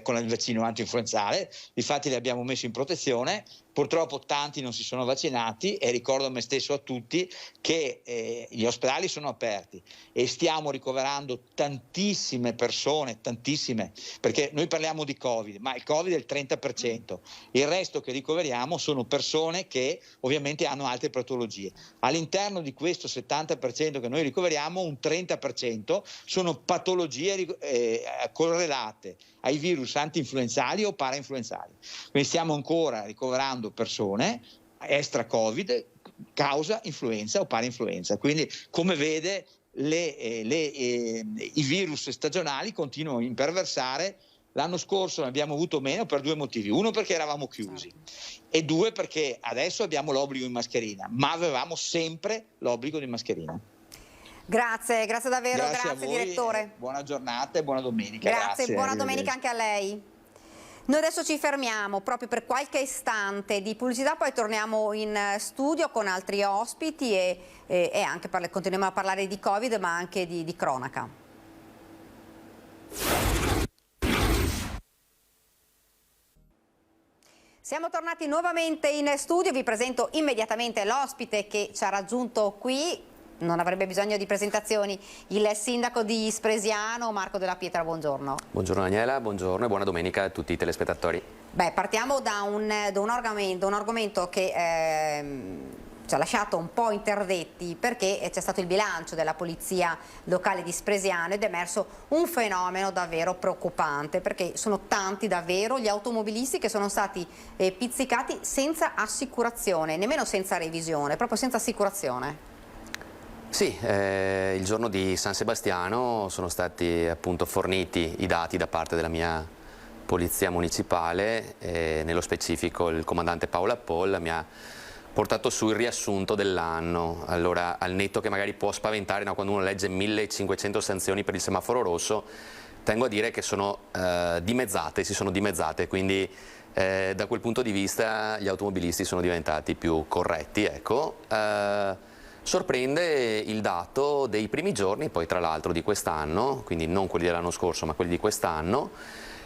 con il vaccino antinfluenzale, infatti li abbiamo messi in protezione. Purtroppo tanti non si sono vaccinati e ricordo a me stesso, a tutti, che gli ospedali sono aperti e stiamo ricoverando tantissime persone, tantissime, perché noi parliamo di Covid, ma il Covid è il 30%, il resto che ricoveriamo sono persone che ovviamente hanno altre patologie. All'interno di questo 70% che noi ricoveriamo, un 30% sono patologie correlate ai virus antinfluenzali o parainfluenzali. Quindi stiamo ancora ricoverando persone extra Covid causa influenza o parainfluenza. Quindi, come vede, i virus stagionali continuano a imperversare. L'anno scorso ne abbiamo avuto meno per due motivi: uno perché eravamo chiusi e due perché adesso abbiamo l'obbligo di mascherina, ma avevamo sempre l'obbligo di mascherina. Grazie davvero, grazie direttore. Buona giornata e buona domenica. Grazie, buona domenica anche a lei. Noi adesso ci fermiamo proprio per qualche istante di pubblicità, poi torniamo in studio con altri ospiti e anche continuiamo a parlare di Covid, ma anche di cronaca. Siamo tornati nuovamente in studio, vi presento immediatamente l'ospite che ci ha raggiunto qui. Non avrebbe bisogno di presentazioni, il sindaco di Spresiano, Marco Della Pietra, buongiorno. Buongiorno Daniela, buongiorno e buona domenica a tutti i telespettatori. Partiamo da un argomento che ci ha lasciato un po' interdetti, perché c'è stato il bilancio della polizia locale di Spresiano ed è emerso un fenomeno davvero preoccupante, perché sono tanti davvero gli automobilisti che sono stati pizzicati senza assicurazione, nemmeno senza revisione, proprio senza assicurazione. Sì, il giorno di San Sebastiano sono stati appunto forniti i dati da parte della mia polizia municipale, nello specifico il comandante Paolo Appolla mi ha portato su il riassunto dell'anno. Allora, al netto che magari può spaventare, no, quando uno legge 1500 sanzioni per il semaforo rosso, tengo a dire che sono si sono dimezzate, quindi da quel punto di vista gli automobilisti sono diventati più corretti, ecco. Sorprende il dato dei primi giorni, poi tra l'altro di quest'anno, quindi non quelli dell'anno scorso ma quelli di quest'anno.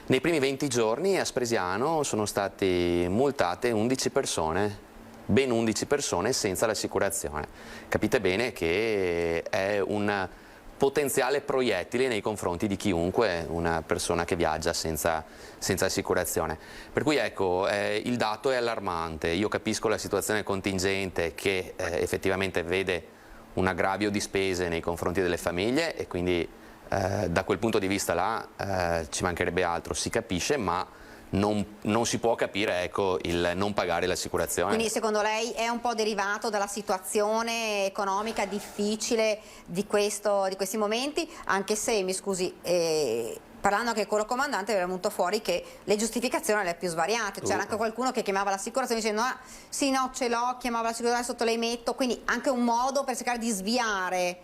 Nei primi 20 giorni a Spresiano sono state multate 11 persone, ben 11 persone senza l'assicurazione. Capite bene che è un potenziale proiettile nei confronti di chiunque, una persona che viaggia senza assicurazione. Per cui ecco, il dato è allarmante. Io capisco la situazione contingente che effettivamente vede un aggravio di spese nei confronti delle famiglie e quindi da quel punto di vista là ci mancherebbe altro, si capisce, ma non si può capire, ecco, il non pagare l'assicurazione. Quindi secondo lei è un po' derivato dalla situazione economica difficile di questi momenti, anche se, mi scusi, parlando anche con il comandante è venuto fuori che le giustificazioni erano le più svariate, c'era anche qualcuno che chiamava l'assicurazione dicendo sì, no, ce l'ho, chiamava l'assicurazione, sotto le metto, quindi anche un modo per cercare di sviare.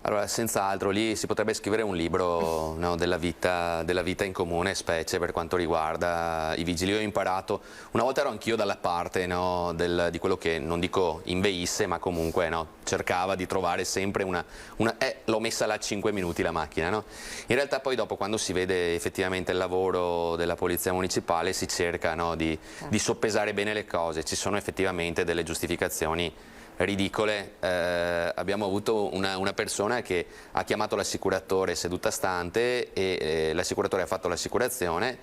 Allora, senz'altro, lì si potrebbe scrivere un libro, no, della vita in comune, specie per quanto riguarda i vigili. Io ho imparato, una volta ero anch'io dalla parte, no, di quello che, non dico inveisse, ma comunque, no, cercava di trovare sempre l'ho messa là 5 minuti la macchina, no? In realtà poi dopo, quando si vede effettivamente il lavoro della polizia municipale, si cerca, no, di soppesare bene le cose. Ci sono effettivamente delle giustificazioni ridicole. Abbiamo avuto una persona che ha chiamato l'assicuratore seduta stante e l'assicuratore ha fatto l'assicurazione,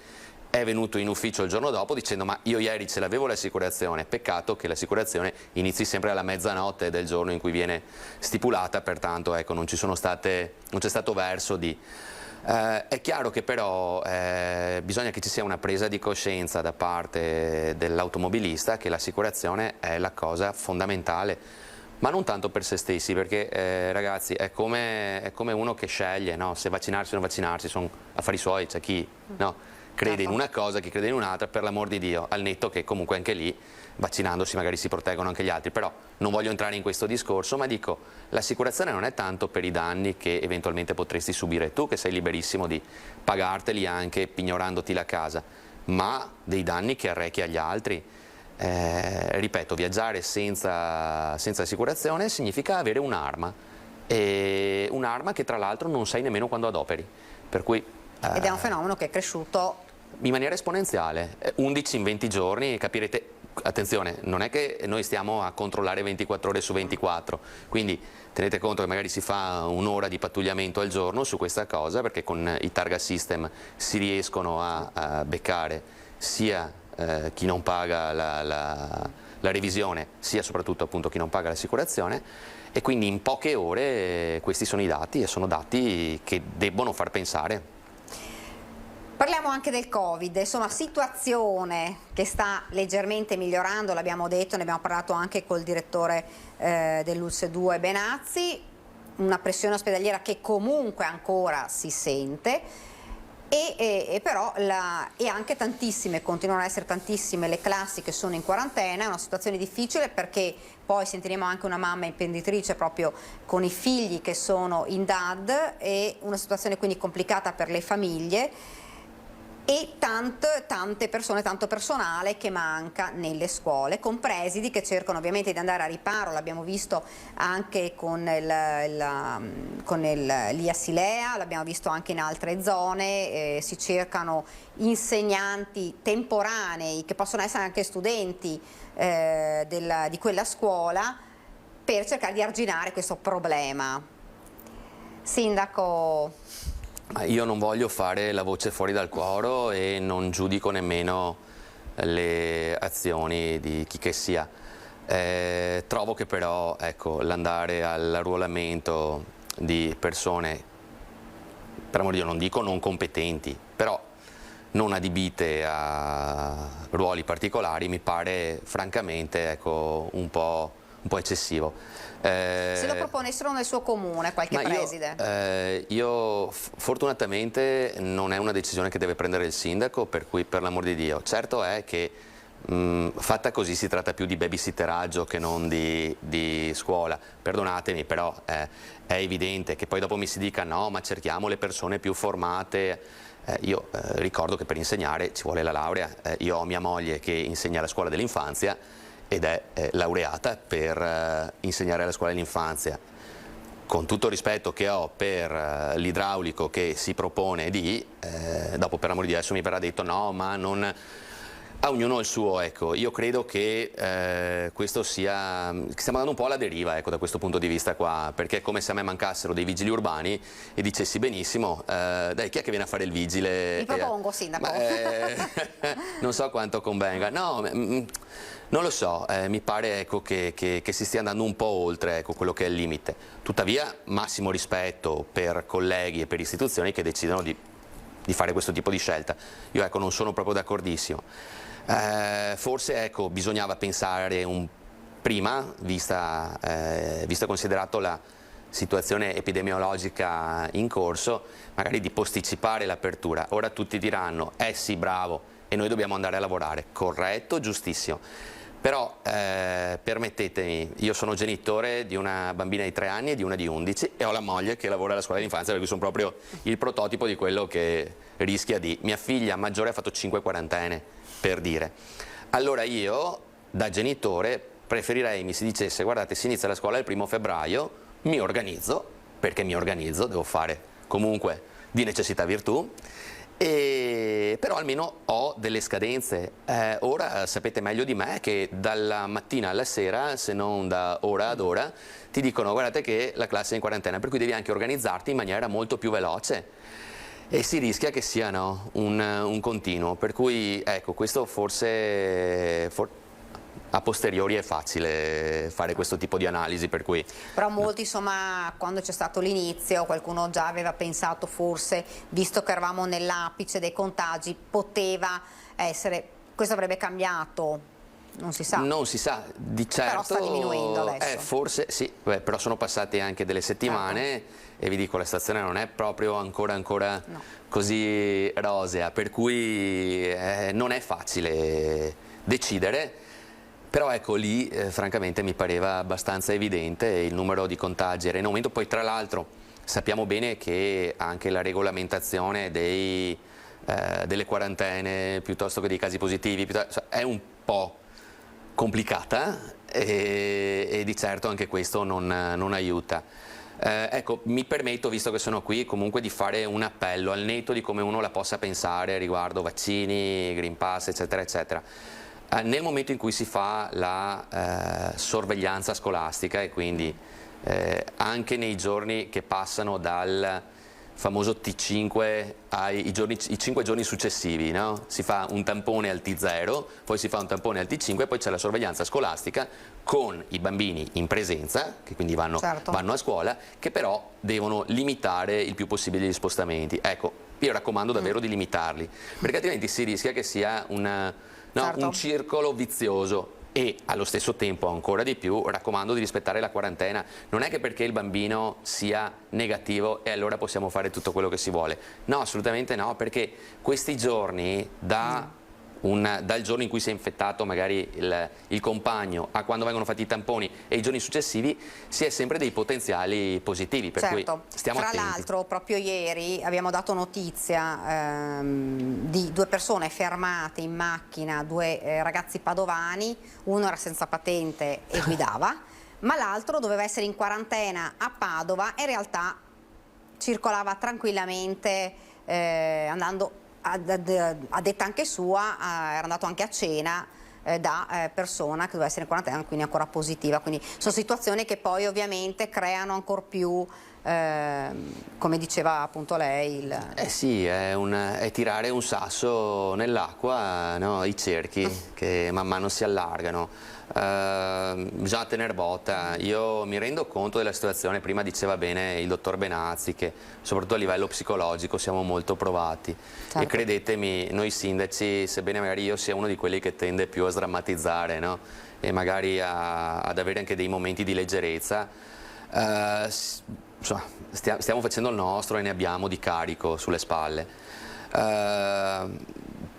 è venuto in ufficio il giorno dopo dicendo ma io ieri ce l'avevo l'assicurazione, peccato che l'assicurazione inizi sempre alla mezzanotte del giorno in cui viene stipulata, pertanto ecco, non c'è stato verso di È chiaro che però bisogna che ci sia una presa di coscienza da parte dell'automobilista che l'assicurazione è la cosa fondamentale, ma non tanto per se stessi, perché ragazzi è come uno che sceglie, no? Se vaccinarsi o non vaccinarsi, sono affari suoi, c'è chi crede in una cosa, chi crede in un'altra, per l'amor di Dio, al netto che comunque anche lì vaccinandosi magari si proteggono anche gli altri, però non voglio entrare in questo discorso, ma dico, l'assicurazione non è tanto per i danni che eventualmente potresti subire tu, che sei liberissimo di pagarteli anche pignorandoti la casa, ma dei danni che arrechi agli altri. Ripeto, viaggiare senza assicurazione significa avere un'arma, e un'arma che tra l'altro non sai nemmeno quando adoperi, per cui ed è un fenomeno che è cresciuto in maniera esponenziale, 11 in 20 giorni, capirete. Attenzione, non è che noi stiamo a controllare 24 ore su 24, quindi tenete conto che magari si fa un'ora di pattugliamento al giorno su questa cosa, perché con i targa system si riescono a beccare sia chi non paga la revisione, sia soprattutto appunto chi non paga l'assicurazione, e quindi in poche ore questi sono i dati, e sono dati che debbono far pensare. Parliamo anche del Covid, insomma situazione che sta leggermente migliorando, l'abbiamo detto, ne abbiamo parlato anche col direttore dell'ULSS 2 Benazzi, una pressione ospedaliera che comunque ancora si sente e però e anche tantissime, continuano ad essere tantissime le classi che sono in quarantena, è una situazione difficile perché poi sentiremo anche una mamma imprenditrice proprio con i figli che sono in DAD, e una situazione quindi complicata per le famiglie. E tante persone, tanto personale che manca nelle scuole, con presidi che cercano ovviamente di andare a riparo, l'abbiamo visto anche con l'IASILEA, l'abbiamo visto anche in altre zone, si cercano insegnanti temporanei che possono essere anche studenti di quella scuola per cercare di arginare questo problema. Sindaco. Io non voglio fare la voce fuori dal coro e non giudico nemmeno le azioni di chi che sia. Trovo che però l'andare all'arruolamento di persone, per amor di Dio non dico non competenti, però non adibite a ruoli particolari, mi pare francamente un po' eccessivo. Se lo proponessero nel suo comune qualche preside? Io fortunatamente non è una decisione che deve prendere il sindaco, per cui per l'amor di Dio, certo è che fatta così si tratta più di babysitteraggio che non di scuola, perdonatemi, però è evidente che poi dopo mi si dica no, ma cerchiamo le persone più formate. Io ricordo che per insegnare ci vuole la laurea, io ho mia moglie che insegna alla scuola dell'infanzia ed è laureata per insegnare alla scuola dell'infanzia. Con tutto il rispetto che ho per l'idraulico che si propone dopo per amor di Dio adesso mi verrà detto no, ma non... A ognuno il suo, io credo che questo sia, stiamo andando un po' alla deriva da questo punto di vista qua, perché è come se a me mancassero dei vigili urbani e dicessi benissimo, dai, chi è che viene a fare il vigile? Mi propongo, sindaco. Non so quanto convenga, no, non lo so, mi pare che si stia andando un po' oltre quello che è il limite. Tuttavia massimo rispetto per colleghi e per istituzioni che decidono di fare questo tipo di scelta. Io non sono proprio d'accordissimo. Forse bisognava pensare prima, vista considerato la situazione epidemiologica in corso, magari di posticipare l'apertura. Ora tutti diranno sì, bravo, e noi dobbiamo andare a lavorare. Corretto, giustissimo. Però permettetemi, io sono genitore di una bambina di 3 anni e di una di 11 e ho la moglie che lavora alla scuola dell'infanzia, per cui sono proprio il prototipo di quello che rischia di... Mia figlia maggiore ha fatto 5 quarantene, per dire. Allora io, da genitore, preferirei mi si dicesse guardate, si inizia la scuola il 1° febbraio, mi organizzo, perché mi organizzo, devo fare comunque di necessità virtù, però almeno ho delle scadenze. Ora sapete meglio di me che dalla mattina alla sera, se non da ora ad ora, ti dicono guardate che la classe è in quarantena, per cui devi anche organizzarti in maniera molto più veloce e si rischia che sia un continuo, per cui questo forse a posteriori è facile fare questo tipo di analisi, per cui... Però molti, insomma, quando c'è stato l'inizio, qualcuno già aveva pensato forse, visto che eravamo nell'apice dei contagi, poteva essere, questo avrebbe cambiato. Non si sa. Non si sa, di certo. Però sta diminuendo adesso. Forse sì, però sono passate anche delle settimane e vi dico, la situazione non è proprio ancora no, così rosea, per cui non è facile decidere. Però ecco, lì francamente mi pareva abbastanza evidente, il numero di contagi era in aumento. Poi tra l'altro sappiamo bene che anche la regolamentazione delle quarantene piuttosto che dei casi positivi è un po' complicata e di certo anche questo non aiuta. Ecco, mi permetto, visto che sono qui, comunque di fare un appello al netto di come uno la possa pensare riguardo vaccini, Green Pass, eccetera, eccetera. Nel momento in cui si fa la sorveglianza scolastica e quindi anche nei giorni che passano dal famoso T5 ai 5 giorni successivi, no? Si fa un tampone al T0, poi si fa un tampone al T5 e poi c'è la sorveglianza scolastica con i bambini in presenza, che quindi vanno a scuola, che però devono limitare il più possibile gli spostamenti. Ecco, io raccomando davvero di limitarli, perché altrimenti si rischia che sia un circolo vizioso. E allo stesso tempo, ancora di più, raccomando di rispettare la quarantena. Non è che perché il bambino sia negativo e allora possiamo fare tutto quello che si vuole. No, assolutamente no, perché questi giorni dal giorno in cui si è infettato magari il compagno a quando vengono fatti i tamponi e i giorni successivi si è sempre dei potenziali positivi, per cui stiamo attenti. Tra l'altro proprio ieri abbiamo dato notizia di 2 persone fermate in macchina, 2 ragazzi padovani, uno era senza patente e guidava, ma l'altro doveva essere in quarantena a Padova e in realtà circolava tranquillamente andando a detta anche sua, era andato anche a cena da persona che doveva essere in quarantena, quindi ancora positiva. Quindi sono situazioni che poi ovviamente creano ancor più, come diceva appunto lei, sì, è tirare un sasso nell'acqua, no? I cerchi che man mano si allargano. Bisogna tenere botta. Io mi rendo conto della situazione, prima diceva bene il dottor Benazzi che soprattutto a livello psicologico siamo molto provati, e credetemi, noi sindaci, sebbene magari io sia uno di quelli che tende più a sdrammatizzare, no? E magari ad avere anche dei momenti di leggerezza, insomma, stiamo facendo il nostro e ne abbiamo di carico sulle spalle.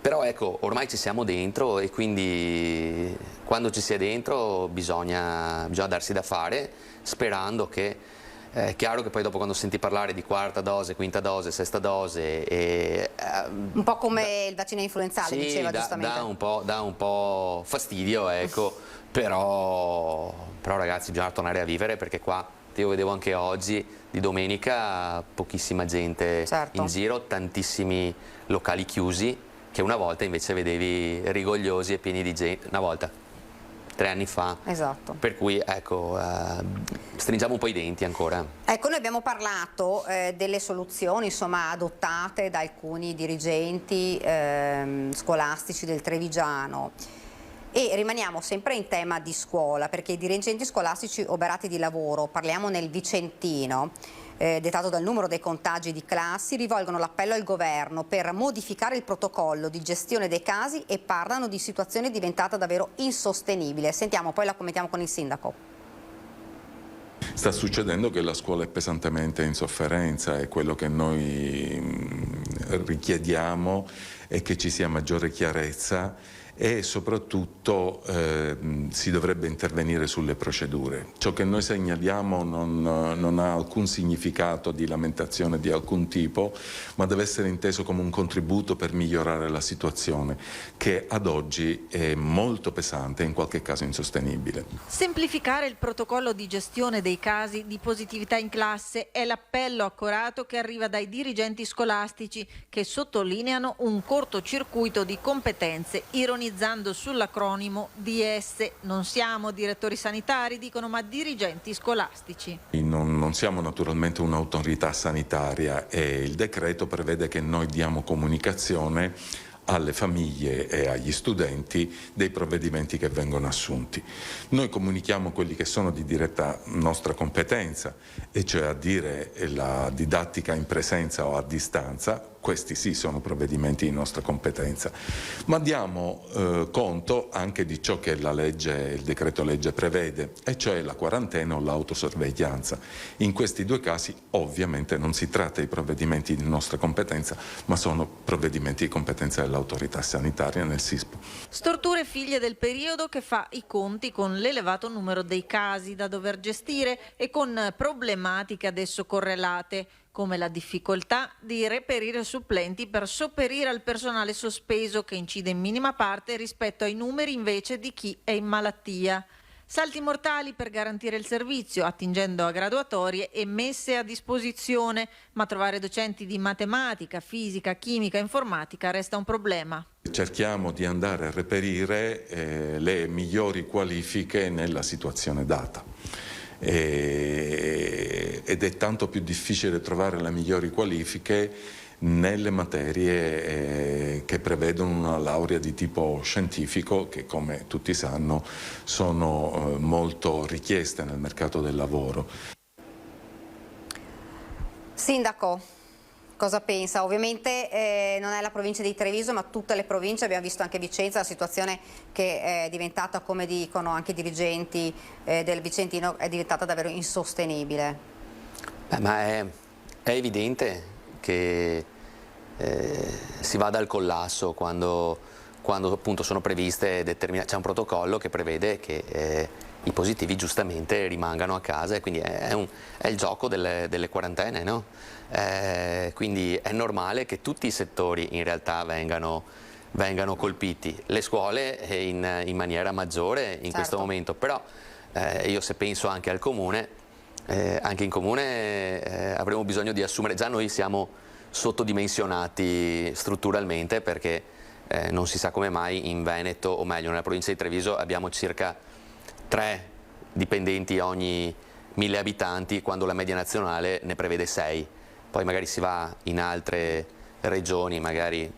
Però ecco, ormai ci siamo dentro e quindi quando ci si è dentro bisogna darsi da fare, sperando che, è chiaro che poi dopo quando senti parlare di 4ª dose, 5ª dose, 6ª dose... un po' come il vaccino influenzale, sì, diceva giustamente. Dà un po' fastidio, ecco, però ragazzi bisogna tornare a vivere, perché qua io vedevo anche oggi, di domenica, pochissima gente in giro, tantissimi locali chiusi, che una volta invece vedevi rigogliosi e pieni di gente, una volta, 3 anni fa. Esatto. Per cui ecco, stringiamo un po' i denti ancora. Ecco, noi abbiamo parlato delle soluzioni, insomma, adottate da alcuni dirigenti scolastici del Trevigiano, e rimaniamo sempre in tema di scuola, perché i dirigenti scolastici oberati di lavoro, parliamo nel Vicentino, dettato dal numero dei contagi di classi, rivolgono l'appello al governo per modificare il protocollo di gestione dei casi e parlano di situazione diventata davvero insostenibile. Sentiamo, poi la commentiamo con il sindaco. Sta succedendo che la scuola è pesantemente in sofferenza, e quello che noi richiediamo è che ci sia maggiore chiarezza e soprattutto si dovrebbe intervenire sulle procedure. Ciò che noi segnaliamo non ha alcun significato di lamentazione di alcun tipo, ma deve essere inteso come un contributo per migliorare la situazione, che ad oggi è molto pesante e in qualche caso insostenibile. Semplificare il protocollo di gestione dei casi di positività in classe è l'appello accorato che arriva dai dirigenti scolastici, che sottolineano un cortocircuito di competenze, ironizzando sull'acronimo DS. Non siamo direttori sanitari, dicono, ma dirigenti scolastici. Non siamo naturalmente un'autorità sanitaria, e il decreto prevede che noi diamo comunicazione alle famiglie e agli studenti dei provvedimenti che vengono assunti. Noi comunichiamo quelli che sono di diretta nostra competenza, e cioè a dire la didattica in presenza o a distanza. Questi sì sono provvedimenti di nostra competenza, ma diamo conto anche di ciò che il decreto legge prevede, e cioè la quarantena o l'autosorveglianza. In questi due casi ovviamente non si tratta di provvedimenti di nostra competenza, ma sono provvedimenti di competenza dell'autorità sanitaria nel SISP. Storture figlie del periodo che fa i conti con l'elevato numero dei casi da dover gestire e con problematiche ad esso correlate, come la difficoltà di reperire supplenti per sopperire al personale sospeso, che incide in minima parte rispetto ai numeri invece di chi è in malattia. Salti mortali per garantire il servizio, attingendo a graduatorie e messe a disposizione, ma trovare docenti di matematica, fisica, chimica e informatica resta un problema. Cerchiamo di andare a reperire le migliori qualifiche nella situazione data. Ed è tanto più difficile trovare le migliori qualifiche nelle materie che prevedono una laurea di tipo scientifico, che come tutti sanno sono molto richieste nel mercato del lavoro. Sindaco, cosa pensa? Ovviamente non è la provincia di Treviso, ma tutte le province, abbiamo visto anche Vicenza, la situazione che è diventata, come dicono anche i dirigenti del Vicentino, è diventata davvero insostenibile. Ma è evidente che si va dal collasso quando appunto sono previste c'è un protocollo che prevede che i positivi giustamente rimangano a casa, e quindi è il gioco delle quarantene, no? Quindi è normale che tutti i settori in realtà vengano colpiti, le scuole in maniera maggiore in questo momento, però io se penso anche al comune, anche in comune avremo bisogno di assumere, già noi siamo sottodimensionati strutturalmente, perché non si sa come mai in Veneto, o meglio nella provincia di Treviso, abbiamo circa 3 dipendenti ogni 1000 abitanti, quando la media nazionale ne prevede 6. Poi magari si va in altre regioni, magari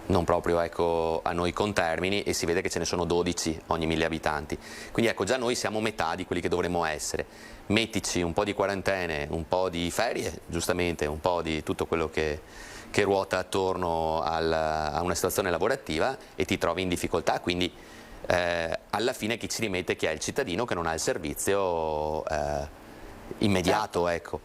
non proprio a noi contermini, e si vede che ce ne sono 12 ogni 1000 abitanti. Quindi ecco, già noi siamo metà di quelli che dovremmo essere. Mettici un po' di quarantene, un po' di ferie, giustamente, un po' di tutto quello che ruota attorno a una situazione lavorativa, e ti trovi in difficoltà. Quindi alla fine chi ci rimette? Chi è il cittadino che non ha il servizio immediato, ecco.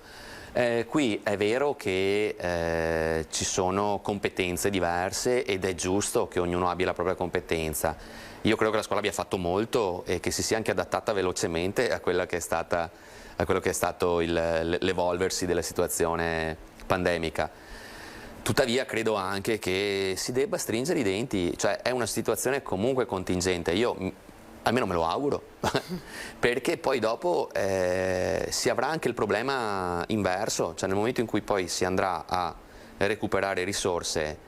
Qui è vero che ci sono competenze diverse, ed è giusto che ognuno abbia la propria competenza. Io credo che la scuola abbia fatto molto e che si sia anche adattata velocemente a quello che è stato l'evolversi della situazione pandemica. Tuttavia credo anche che si debba stringere i denti, cioè è una situazione comunque contingente, io almeno me lo auguro, perché poi dopo si avrà anche il problema inverso, cioè nel momento in cui poi si andrà a recuperare risorse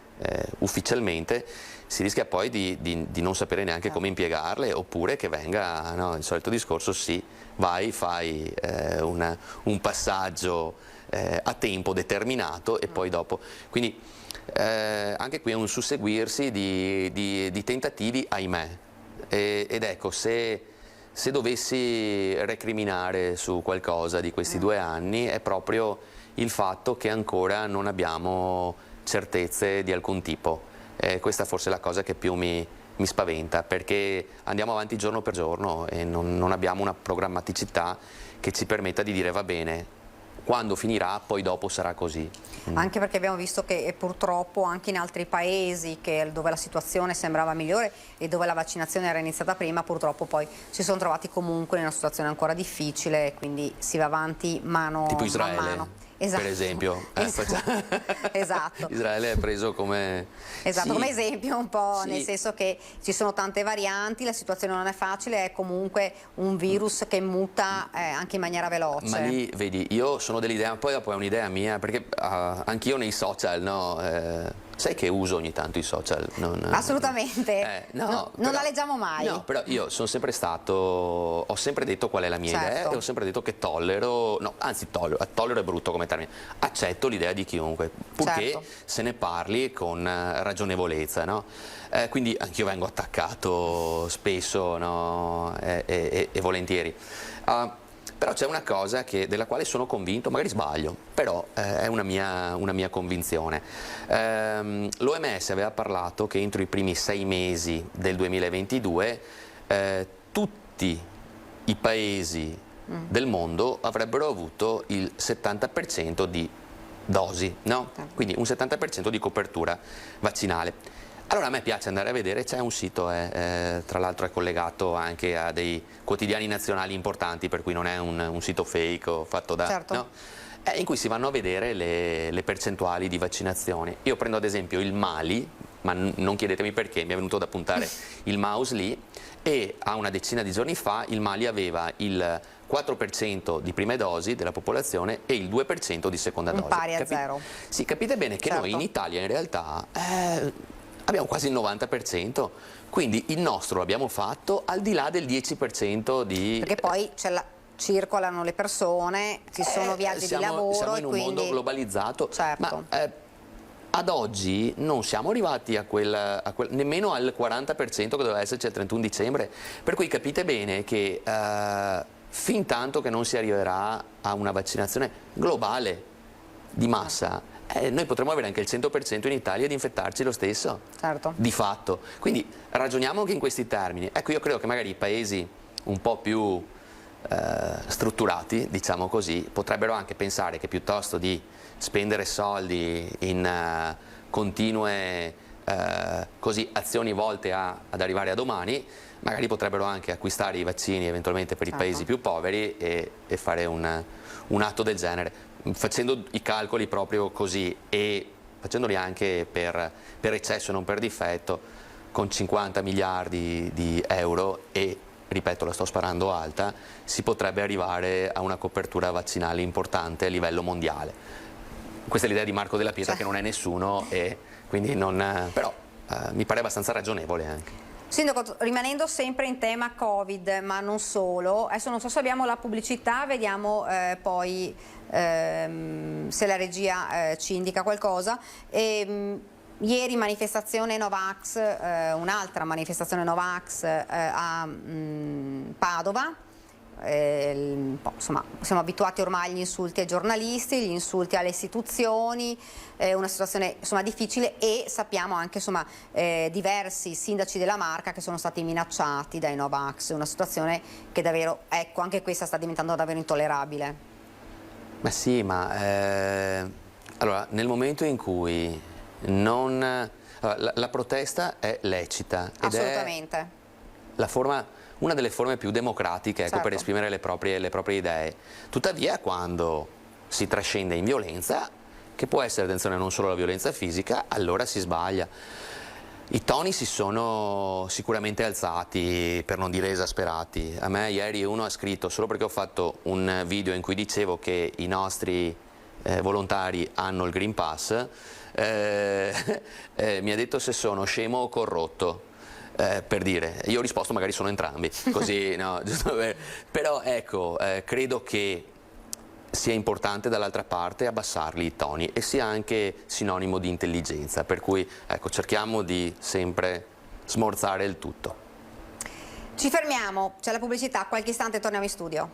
ufficialmente, si rischia poi di non sapere neanche come impiegarle, oppure che venga il solito discorso: sì, vai, fai un passaggio a tempo determinato e poi dopo. Quindi anche qui è un susseguirsi di tentativi, ahimè. Ed ecco, se dovessi recriminare su qualcosa di questi 2 anni, è proprio il fatto che ancora non abbiamo certezze di alcun tipo. Questa forse è la cosa che più mi spaventa, perché andiamo avanti giorno per giorno e non abbiamo una programmaticità che ci permetta di dire: va bene, quando finirà, poi dopo sarà così. Anche perché abbiamo visto che purtroppo anche in altri paesi dove la situazione sembrava migliore e dove la vaccinazione era iniziata prima, purtroppo poi si sono trovati comunque in una situazione ancora difficile, quindi si va avanti mano tipo Israele, a mano. Esatto. Per esempio. Esatto. Israele è preso come... Esatto, sì, come esempio un po', sì, nel senso che ci sono tante varianti, la situazione non è facile, è comunque un virus che muta anche in maniera veloce. Ma lì, vedi, io sono dell'idea, poi dopo è un'idea mia, perché anch'io nei social, no? Sai che uso ogni tanto i social? Assolutamente, non la leggiamo mai. No, però io sono sempre stato, ho sempre detto qual è la mia idea, e ho sempre detto che tollero, no, anzi tollero è brutto come termine, accetto l'idea di chiunque, purché se ne parli con ragionevolezza, no? Quindi anch'io vengo attaccato spesso, no? e volentieri. Però c'è una cosa della quale sono convinto, magari sbaglio, però è una mia convinzione. L'OMS aveva parlato che entro i primi 6 mesi del 2022 tutti i paesi del mondo avrebbero avuto il 70% di dosi, no? Quindi un 70% di copertura vaccinale. Allora a me piace andare a vedere, c'è un sito, tra l'altro è collegato anche a dei quotidiani nazionali importanti, per cui non è un sito fake o fatto da... no? In cui si vanno a vedere le percentuali di vaccinazione. Io prendo ad esempio il Mali, ma non chiedetemi perché, mi è venuto da puntare il mouse lì, e a una decina di giorni fa il Mali aveva il 4% di prime dosi della popolazione e il 2% di seconda dose. Pari a zero. Sì, capite bene che noi in Italia in realtà abbiamo quasi il 90%, quindi il nostro l'abbiamo fatto al di là del 10% di... Perché poi circolano le persone, ci sono viaggi di lavoro. Siamo in un mondo globalizzato, ma ad oggi non siamo arrivati nemmeno al 40% che doveva esserci al 31 dicembre, per cui capite bene che fin tanto che non si arriverà a una vaccinazione globale di massa, noi potremo avere anche il 100% in Italia di infettarci lo stesso, di fatto. Quindi ragioniamo anche in questi termini. Ecco, io credo che magari i paesi un po' più strutturati, diciamo così, potrebbero anche pensare che piuttosto di spendere soldi in continue azioni volte ad arrivare a domani, magari potrebbero anche acquistare i vaccini eventualmente per i paesi più poveri e fare un atto del genere, facendo i calcoli proprio così e facendoli anche per eccesso e non per difetto, con 50 miliardi di euro e, ripeto, la sto sparando alta, si potrebbe arrivare a una copertura vaccinale importante a livello mondiale. Questa è l'idea di Marco Della Pietra, che non è nessuno, e quindi però mi pare abbastanza ragionevole anche. Sindaco, rimanendo sempre in tema Covid, ma non solo, adesso non so se abbiamo la pubblicità, vediamo poi se la regia ci indica qualcosa. Ieri manifestazione Novax, un'altra manifestazione Novax a Padova. Insomma, siamo abituati ormai agli insulti ai giornalisti, gli insulti alle istituzioni, una situazione insomma difficile, e sappiamo anche insomma diversi sindaci della Marca che sono stati minacciati dai Novax, una situazione che davvero, ecco, anche questa sta diventando davvero intollerabile. Ma sì, ma allora nel momento in cui la protesta è lecita ed assolutamente è una delle forme più democratiche, ecco, per esprimere le proprie idee. Tuttavia, quando si trascende in violenza, che può essere, attenzione, non solo la violenza fisica, allora si sbaglia. I toni si sono sicuramente alzati, per non dire esasperati. A me ieri uno ha scritto, solo perché ho fatto un video in cui dicevo che i nostri volontari hanno il Green Pass, mi ha detto se sono scemo o corrotto. Per dire, io ho risposto magari sono entrambi, così, no, giusto però ecco, credo che sia importante dall'altra parte abbassarli i toni e sia anche sinonimo di intelligenza, per cui ecco, cerchiamo di sempre smorzare il tutto. Ci fermiamo, c'è la pubblicità, qualche istante torniamo in studio.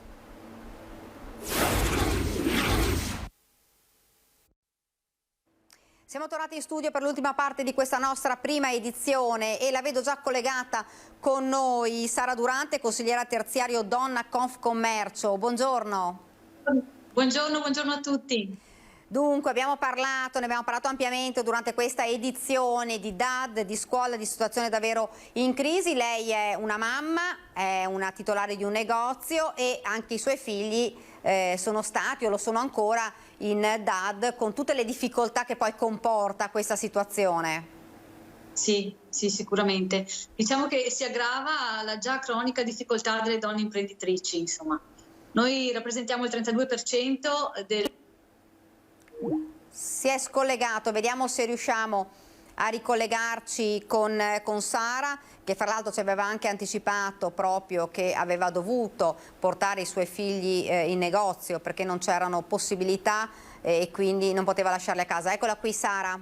Siamo tornati in studio per l'ultima parte di questa nostra prima edizione e la vedo già collegata con noi Sara Durante, consigliera terziario Donna Confcommercio. Buongiorno. Buongiorno a tutti. Dunque, ne abbiamo parlato ampiamente durante questa edizione di DAD, di scuola di situazione davvero in crisi. Lei è una mamma, è una titolare di un negozio e anche i suoi figli sono stati o lo sono ancora in DAD, con tutte le difficoltà che poi comporta questa situazione. Sì, sicuramente. Diciamo che si aggrava la già cronica difficoltà delle donne imprenditrici, insomma. Noi rappresentiamo il 32% del... Si è scollegato, vediamo se riusciamo a ricollegarci con Sara, che fra l'altro ci aveva anche anticipato proprio che aveva dovuto portare i suoi figli in negozio perché non c'erano possibilità e quindi non poteva lasciarle a casa. Eccola qui Sara.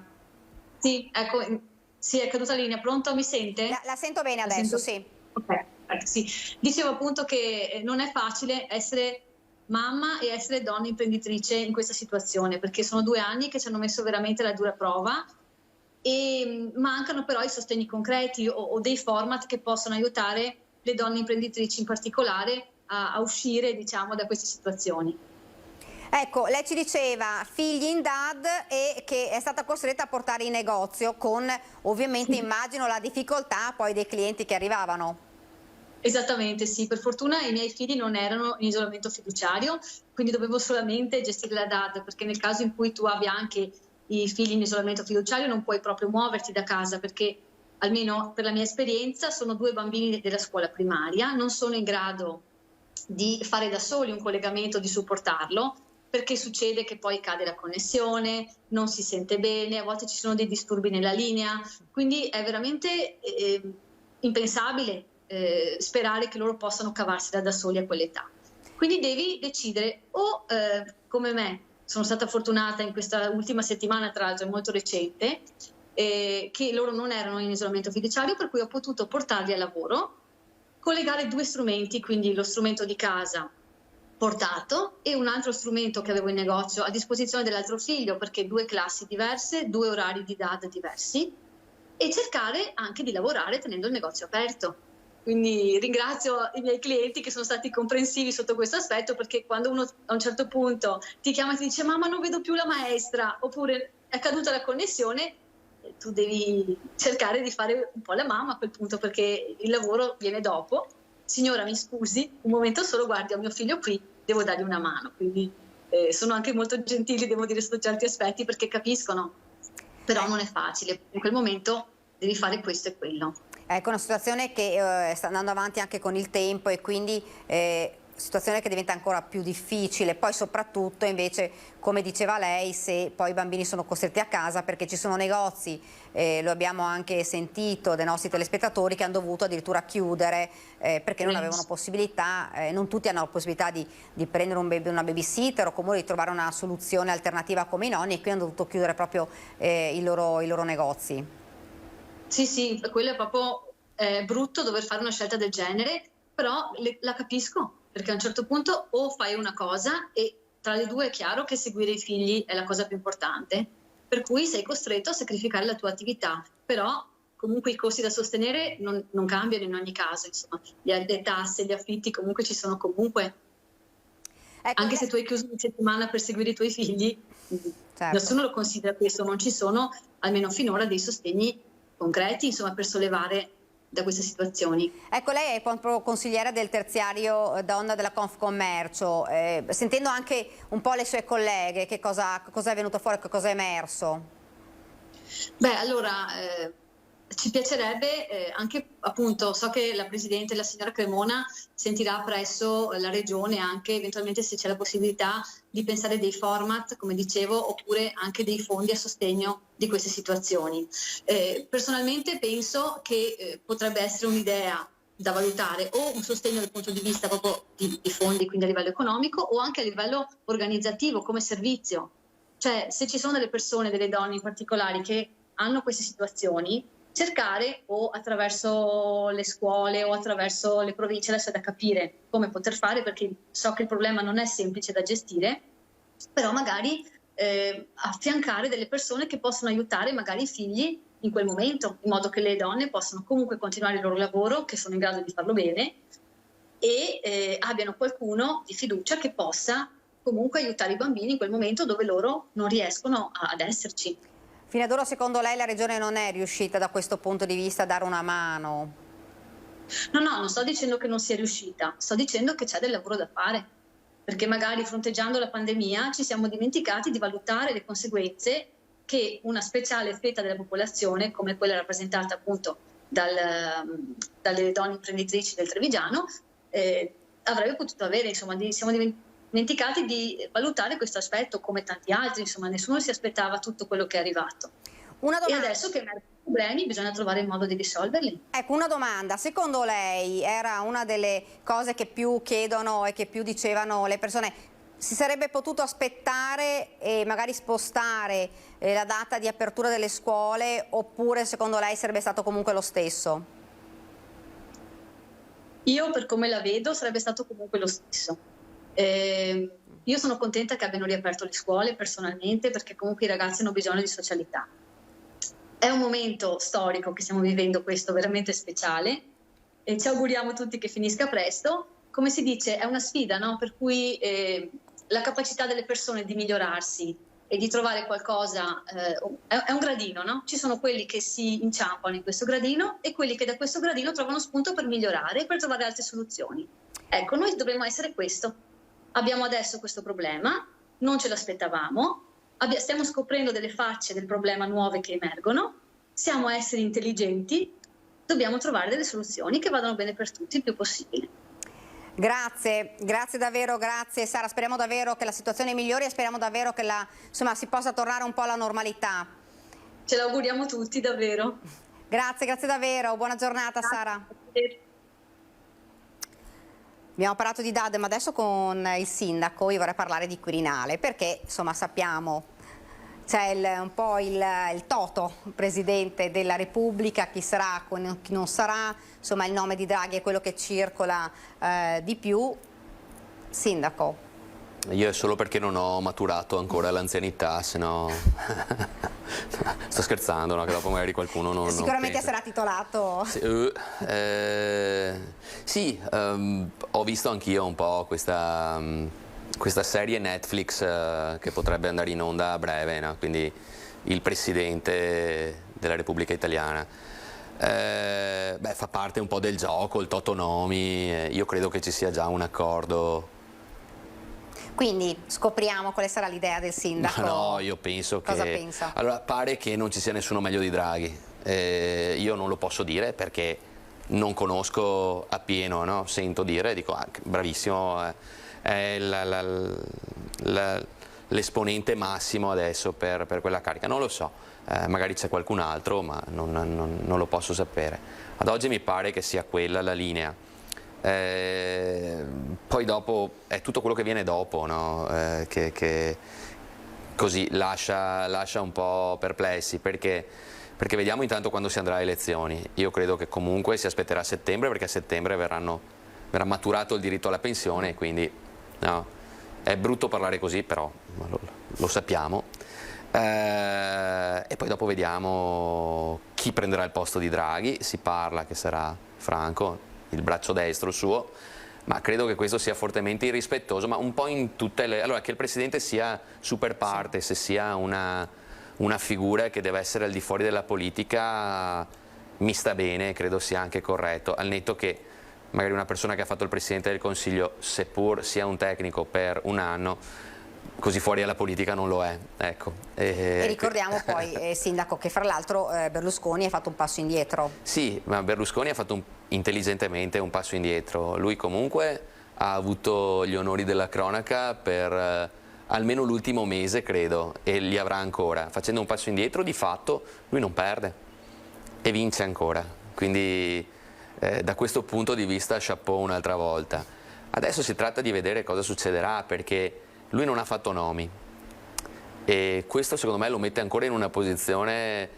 Sì, ecco, sì, è caduta la linea. Pronto, mi sente? La sento bene adesso, sì. Ok, sì. Dicevo appunto che non è facile essere mamma e essere donna imprenditrice in questa situazione, perché sono 2 anni che ci hanno messo veramente la dura prova e mancano però i sostegni concreti o dei format che possono aiutare le donne imprenditrici in particolare a uscire, diciamo, da queste situazioni. Ecco, lei ci diceva figli in DAD e che è stata costretta a portare in negozio con ovviamente immagino la difficoltà poi dei clienti che arrivavano. Esattamente, sì, per fortuna i miei figli non erano in isolamento fiduciario, quindi dovevo solamente gestire la DAD, perché nel caso in cui tu abbia anche i figli in isolamento fiduciario non puoi proprio muoverti da casa, perché almeno per la mia esperienza sono 2 bambini della scuola primaria, non sono in grado di fare da soli un collegamento, di supportarlo, perché succede che poi cade la connessione, non si sente bene, a volte ci sono dei disturbi nella linea, quindi è veramente impensabile sperare che loro possano cavarsi da soli a quell'età. Quindi devi decidere o come me, sono stata fortunata in questa ultima settimana, tra l'altro è molto recente, che loro non erano in isolamento fiduciario, per cui ho potuto portarli al lavoro, collegare 2 strumenti, quindi lo strumento di casa portato e un altro strumento che avevo in negozio a disposizione dell'altro figlio, perché 2 classi diverse, 2 orari di DAD diversi, e cercare anche di lavorare tenendo il negozio aperto. Quindi ringrazio i miei clienti che sono stati comprensivi sotto questo aspetto, perché quando uno a un certo punto ti chiama e ti dice mamma non vedo più la maestra, oppure è caduta la connessione, tu devi cercare di fare un po' la mamma a quel punto, perché il lavoro viene dopo. Signora, mi scusi, un momento solo, guardi, ho mio figlio qui, devo dargli una mano. Quindi sono anche molto gentili, devo dire, sotto certi aspetti, perché capiscono, però non è facile. In quel momento devi fare questo e quello. Ecco, una situazione che sta andando avanti anche con il tempo e quindi situazione che diventa ancora più difficile, poi soprattutto invece, come diceva lei, se poi i bambini sono costretti a casa, perché ci sono negozi, lo abbiamo anche sentito dai nostri telespettatori, che hanno dovuto addirittura chiudere perché non avevano possibilità, non tutti hanno la possibilità di prendere una babysitter o comunque di trovare una soluzione alternativa come i nonni, e qui hanno dovuto chiudere proprio i loro negozi. Sì, quello è proprio brutto dover fare una scelta del genere, però la capisco, perché a un certo punto o fai una cosa e tra le 2 è chiaro che seguire i figli è la cosa più importante, per cui sei costretto a sacrificare la tua attività, però comunque i costi da sostenere non cambiano in ogni caso, insomma, le tasse, gli affitti comunque ci sono comunque, ecco, anche se tu hai chiuso una settimana per seguire i tuoi figli, certo. Nessuno lo considera questo, non ci sono almeno finora dei sostegni concreti, insomma, per sollevare da queste situazioni. Ecco, lei è proprio consigliera del terziario donna della Confcommercio, sentendo anche un po' le sue colleghe, che cosa è venuto fuori, che cosa è emerso? Beh, allora ci piacerebbe anche, appunto, so che la Presidente, la signora Cremona, sentirà presso la Regione anche eventualmente se c'è la possibilità di pensare dei format, come dicevo, oppure anche dei fondi a sostegno di queste situazioni. Personalmente penso che potrebbe essere un'idea da valutare o un sostegno dal punto di vista proprio di fondi, quindi a livello economico, o anche a livello organizzativo come servizio. Cioè, se ci sono delle persone, delle donne in particolare che hanno queste situazioni, cercare o attraverso le scuole o attraverso le province, adesso è da capire come poter fare, perché so che il problema non è semplice da gestire, però magari affiancare delle persone che possono aiutare magari i figli in quel momento, in modo che le donne possano comunque continuare il loro lavoro, che sono in grado di farlo bene, e abbiano qualcuno di fiducia che possa comunque aiutare i bambini in quel momento dove loro non riescono ad esserci. Fino ad ora, secondo lei, la Regione non è riuscita da questo punto di vista a dare una mano? No, non sto dicendo che non sia riuscita, sto dicendo che c'è del lavoro da fare, perché magari fronteggiando la pandemia ci siamo dimenticati di valutare le conseguenze che una speciale fetta della popolazione, come quella rappresentata appunto dalle donne imprenditrici del Trevigiano, avrebbe potuto avere. Insomma, siamo dimenticati di valutare questo aspetto come tanti altri, insomma nessuno si aspettava tutto quello che è arrivato. E adesso che emergono i problemi bisogna trovare il modo di risolverli. Ecco, una domanda, secondo lei era una delle cose che più chiedono e che più dicevano le persone, si sarebbe potuto aspettare e magari spostare la data di apertura delle scuole, oppure secondo lei sarebbe stato comunque lo stesso? Io, per come la vedo, sarebbe stato comunque lo stesso. Io sono contenta che abbiano riaperto le scuole personalmente, perché comunque i ragazzi hanno bisogno di socialità. È un momento storico che stiamo vivendo, questo veramente speciale, e ci auguriamo tutti che finisca presto. Come si dice, è una sfida, no? Per cui la capacità delle persone di migliorarsi e di trovare qualcosa è un gradino, no? Ci sono quelli che si inciampano in questo gradino e quelli che da questo gradino trovano spunto per migliorare e per trovare altre soluzioni. Ecco, noi dovremmo essere questo. Abbiamo adesso questo problema, non ce l'aspettavamo, stiamo scoprendo delle facce del problema nuove che emergono, siamo esseri intelligenti, dobbiamo trovare delle soluzioni che vadano bene per tutti il più possibile. Grazie, grazie davvero, grazie Sara, speriamo davvero che la situazione migliori e speriamo davvero che si possa tornare un po' alla normalità. Ce l'auguriamo tutti, davvero. Grazie, grazie davvero, buona giornata Sara. Abbiamo parlato di DAD, ma adesso con il sindaco io vorrei parlare di Quirinale, perché insomma sappiamo c'è un po' il toto, Presidente della Repubblica, chi sarà, chi non sarà, insomma il nome di Draghi è quello che circola di più. Sindaco. Io è solo perché non ho maturato ancora l'anzianità, se no sto scherzando, no? Che dopo magari qualcuno non sicuramente pensa. sarà titolato. Sì, ho visto anch'io un po' questa serie Netflix che potrebbe andare in onda a breve, no? Quindi il Presidente della Repubblica Italiana. Fa parte un po' del gioco, il totonomi, io credo che ci sia già un accordo. Quindi scopriamo quale sarà l'idea del sindaco. No, io penso che... Cosa pensa? Allora, pare che non ci sia nessuno meglio di Draghi. Io non lo posso dire perché non conosco appieno, no? Sento dire, dico, bravissimo, è l'esponente massimo adesso per quella carica. Non lo so, magari c'è qualcun altro, ma non lo posso sapere. Ad oggi mi pare che sia quella la linea. Poi dopo è tutto quello che viene dopo, no? Che così lascia un po' perplessi, perché vediamo intanto quando si andrà alle elezioni. Io credo che comunque si aspetterà a settembre, perché a settembre verrà maturato il diritto alla pensione, quindi no, è brutto parlare così, però lo sappiamo. E poi dopo vediamo chi prenderà il posto di Draghi. Si parla che sarà Franco, il braccio destro suo, ma credo che questo sia fortemente irrispettoso, ma un po' in tutte le... Allora, che il Presidente sia super partes, sia una figura che deve essere al di fuori della politica, mi sta bene, credo sia anche corretto, al netto che magari una persona che ha fatto il Presidente del Consiglio, seppur sia un tecnico per un anno, così fuori dalla politica non lo è, ecco. E ricordiamo poi, Sindaco, che fra l'altro Berlusconi ha fatto un passo indietro. Sì, ma Berlusconi ha fatto intelligentemente un passo indietro. Lui comunque ha avuto gli onori della cronaca per almeno l'ultimo mese, credo, e li avrà ancora. Facendo un passo indietro, di fatto, lui non perde e vince ancora. Quindi da questo punto di vista, chapeau un'altra volta. Adesso si tratta di vedere cosa succederà, perché lui non ha fatto nomi e questo secondo me lo mette ancora in una posizione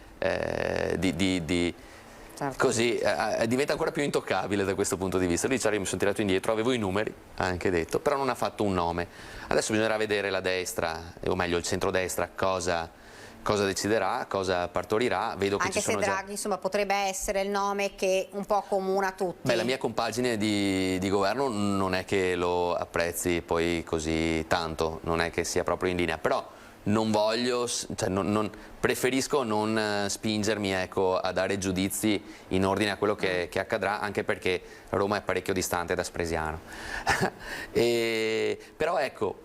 certo. Così diventa ancora più intoccabile da questo punto di vista. Lui dice: io mi sono tirato indietro, avevo i numeri, ha anche detto, però non ha fatto un nome. Adesso bisognerà vedere la destra, o meglio il centrodestra, cosa deciderà, cosa partorirà. Vedo che anche ci sono se Draghi insomma potrebbe essere il nome che un po' accomuna tutti. Beh, la mia compagine di governo non è che lo apprezzi poi così tanto, non è che sia proprio in linea, però non voglio, cioè preferisco non spingermi, ecco, a dare giudizi in ordine a quello che accadrà, anche perché Roma è parecchio distante da Spresiano. Però ecco,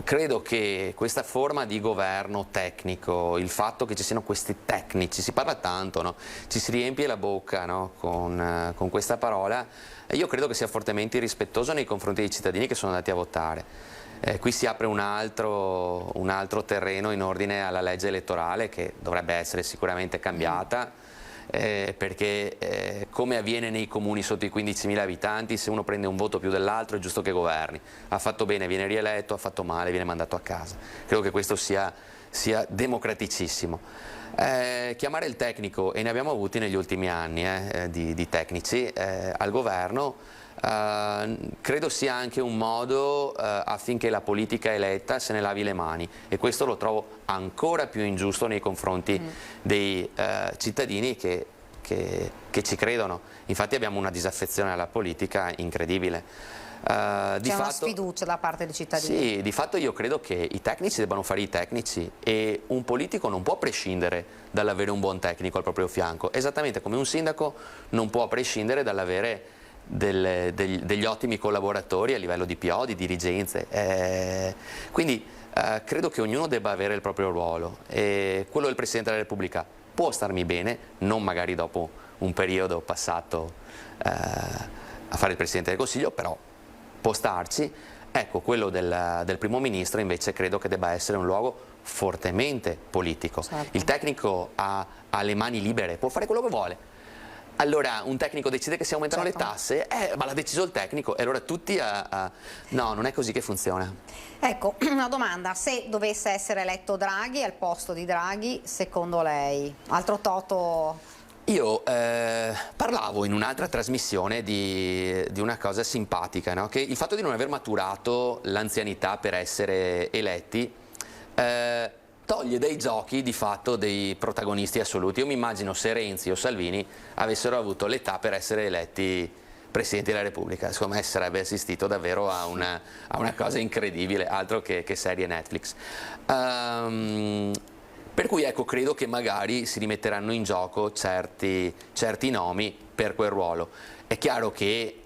credo che questa forma di governo tecnico, il fatto che ci siano questi tecnici, si parla tanto, no? Ci si riempie la bocca, no? con questa parola, e io credo che sia fortemente irrispettoso nei confronti dei cittadini che sono andati a votare. Qui si apre un altro terreno in ordine alla legge elettorale, che dovrebbe essere sicuramente cambiata, perché come avviene nei comuni sotto i 15.000 abitanti, se uno prende un voto più dell'altro è giusto che governi, ha fatto bene viene rieletto, ha fatto male viene mandato a casa. Credo che questo sia democraticissimo. Chiamare il tecnico, e ne abbiamo avuti negli ultimi anni di tecnici al governo, credo sia anche un modo affinché la politica eletta se ne lavi le mani, e questo lo trovo ancora più ingiusto nei confronti dei cittadini che ci credono. Infatti abbiamo una disaffezione alla politica incredibile. C'è una sfiducia da parte dei cittadini. Sì, di fatto io credo che i tecnici debbano fare i tecnici, e un politico non può prescindere dall'avere un buon tecnico al proprio fianco, esattamente come un sindaco non può prescindere dall'avere degli ottimi collaboratori a livello di PO, di dirigenze. Quindi credo che ognuno debba avere il proprio ruolo, e quello del Presidente della Repubblica può starmi bene, non magari dopo un periodo passato a fare il Presidente del Consiglio, però può starci. Ecco, quello del Primo Ministro invece credo che debba essere un luogo fortemente politico. Certo. Il tecnico ha le mani libere, può fare quello che vuole. Allora un tecnico decide che si aumentano le tasse, ma l'ha deciso il tecnico, e allora tutti no, non è così che funziona. Ecco, una domanda: se dovesse essere eletto Draghi al posto di Draghi, secondo lei, altro Toto? Io parlavo in un'altra trasmissione di una cosa simpatica, no? Che il fatto di non aver maturato l'anzianità per essere eletti toglie dai giochi di fatto dei protagonisti assoluti. Io mi immagino se Renzi o Salvini avessero avuto l'età per essere eletti Presidenti della Repubblica, secondo me sarebbe assistito davvero a una cosa incredibile, altro che serie Netflix. Per cui ecco, credo che magari si rimetteranno in gioco certi nomi per quel ruolo. È chiaro che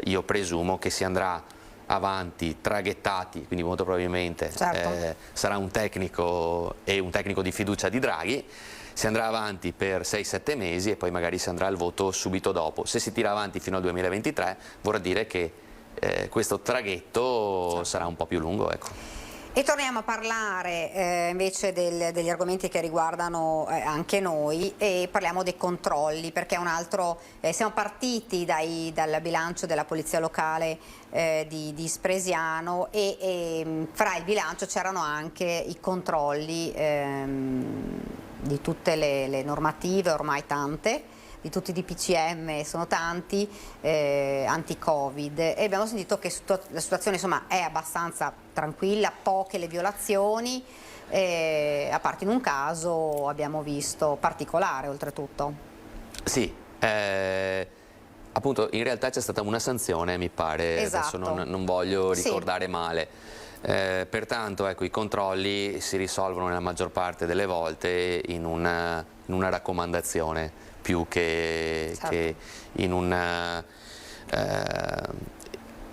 io presumo che si andrà avanti traghettati, quindi molto probabilmente sarà un tecnico, e un tecnico di fiducia di Draghi, si andrà avanti per 6-7 mesi e poi magari si andrà al voto subito dopo. Se si tira avanti fino al 2023 vorrà dire che questo traghetto sarà un po' più lungo, ecco. E torniamo a parlare invece degli argomenti che riguardano anche noi, e parliamo dei controlli, perché un altro, siamo partiti dal bilancio della Polizia Locale di Spresiano, e fra il bilancio c'erano anche i controlli di tutte le normative, ormai tante, di tutti i DPCM, sono tanti, anti-Covid, e abbiamo sentito che la situazione insomma è abbastanza tranquilla, poche le violazioni, a parte in un caso abbiamo visto particolare oltretutto. Sì, appunto in realtà c'è stata una sanzione, mi pare, esatto. Adesso non voglio ricordare male. Pertanto ecco, i controlli si risolvono nella maggior parte delle volte in una raccomandazione più che in una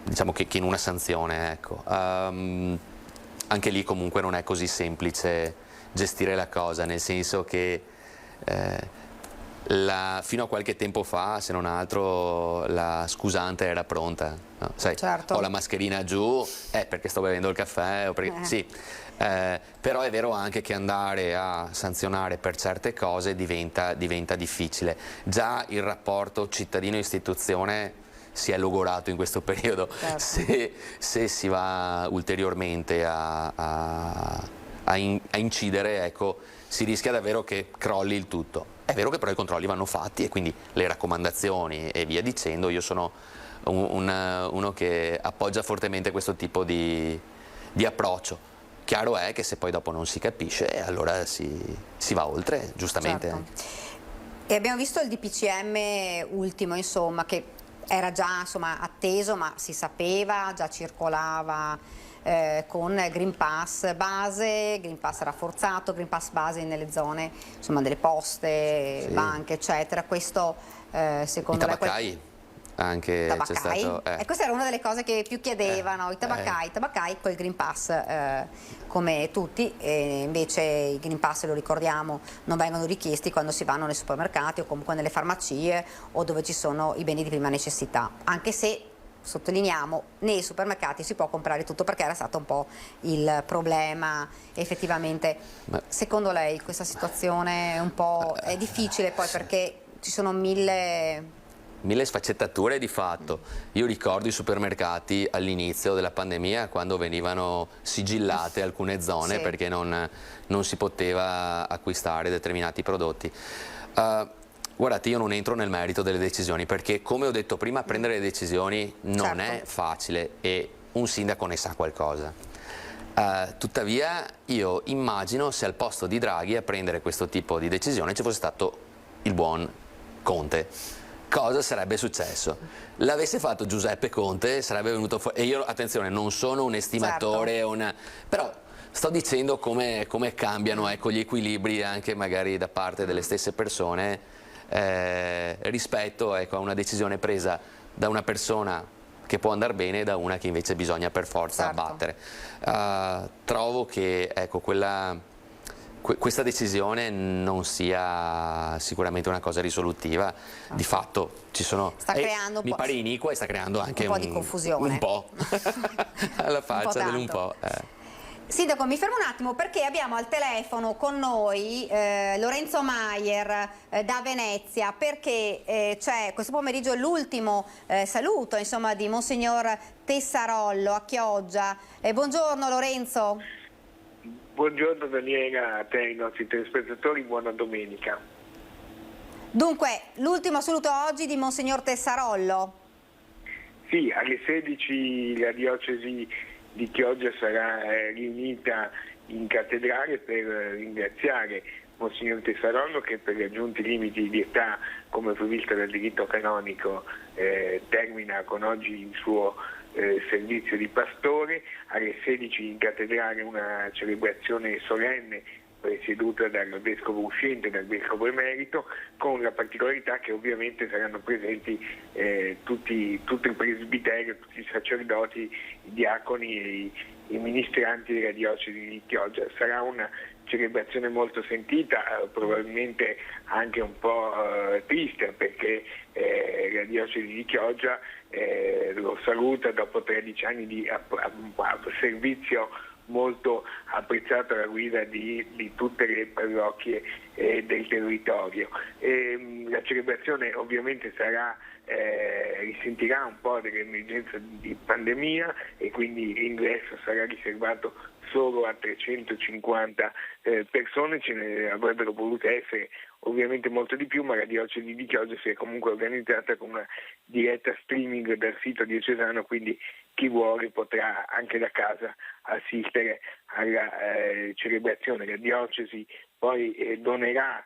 diciamo che in una sanzione, ecco. Anche lì comunque non è così semplice gestire la cosa, nel senso che fino a qualche tempo fa, se non altro, la scusante era pronta, no? Sai, ho la mascherina giù perché sto bevendo il caffè, o perché, sì. Però è vero anche che andare a sanzionare per certe cose diventa difficile. Già il rapporto cittadino-istituzione si è logorato in questo periodo. Se si va ulteriormente a incidere, ecco, si rischia davvero che crolli il tutto. È vero che però i controlli vanno fatti, e quindi le raccomandazioni e via dicendo. Io sono uno che appoggia fortemente questo tipo di approccio. Chiaro è che se poi dopo non si capisce, allora si va oltre, giustamente. Certo. E abbiamo visto il DPCM ultimo, insomma, che era già atteso, ma si sapeva, già circolava con Green Pass base, Green Pass rafforzato, Green Pass base nelle zone delle poste, banche, eccetera. Questo secondo me... Tabaccai. Anche c'è stato, E questa era una delle cose che più chiedevano, i tabaccai col Green Pass come tutti, e invece i Green Pass, lo ricordiamo, non vengono richiesti quando si vanno nei supermercati o comunque nelle farmacie o dove ci sono i beni di prima necessità, anche se sottolineiamo, nei supermercati si può comprare tutto, perché era stato un po' il problema effettivamente. Secondo lei questa situazione è un po' è difficile poi, perché ci sono mille sfaccettature di fatto. Io ricordo i supermercati all'inizio della pandemia, quando venivano sigillate alcune zone, sì, perché non si poteva acquistare determinati prodotti. Guardate, io non entro nel merito delle decisioni, perché come ho detto prima, prendere le decisioni non è facile e un sindaco ne sa qualcosa. Tuttavia io immagino, se al posto di Draghi a prendere questo tipo di decisione ci fosse stato il buon Conte, cosa sarebbe successo? L'avesse fatto Giuseppe Conte, sarebbe venuto fuori. E io, attenzione, non sono un estimatore, però sto dicendo come cambiano, ecco, gli equilibri anche magari da parte delle stesse persone rispetto, ecco, a una decisione presa da una persona che può andare bene e da una che invece bisogna per forza abbattere. Trovo che, ecco, questa decisione non sia sicuramente una cosa risolutiva. Di fatto ci sono, sta creando mi pare iniqua, e sta creando anche un po' di confusione, un po' alla faccia dell'un po'. Sindaco, mi fermo un attimo, perché abbiamo al telefono con noi Lorenzo Maier da Venezia, perché c'è questo pomeriggio l'ultimo saluto, insomma, di Monsignor Tessarollo a Chioggia. Buongiorno Lorenzo. Buongiorno Daniela, a te e ai nostri telespettatori, buona domenica. Dunque, l'ultimo saluto oggi di Monsignor Tessarollo. Sì, alle 16 la diocesi di Chioggia sarà riunita in cattedrale per ringraziare Monsignor Tessarollo, che per raggiunti limiti di età, come previsto dal diritto canonico, termina con oggi il suo servizio di pastore. Alle 16 in cattedrale una celebrazione solenne presieduta dal vescovo uscente, dal vescovo emerito, con la particolarità che ovviamente saranno presenti tutto il presbiterio, tutti i sacerdoti, i diaconi e i ministranti della diocesi di Chioggia. Sarà una celebrazione molto sentita, probabilmente anche un po' triste, perché la diocesi di Chioggia lo saluta dopo 13 anni di servizio molto apprezzato alla guida di tutte le parrocchie del territorio. La celebrazione ovviamente risentirà un po' dell'emergenza di pandemia, e quindi l'ingresso sarà riservato solo a 350 persone. Ce ne avrebbero volute essere ovviamente molto di più, ma la diocesi di Chioggia si è comunque organizzata con una diretta streaming dal sito diocesano, quindi chi vuole potrà anche da casa assistere alla celebrazione. La diocesi poi donerà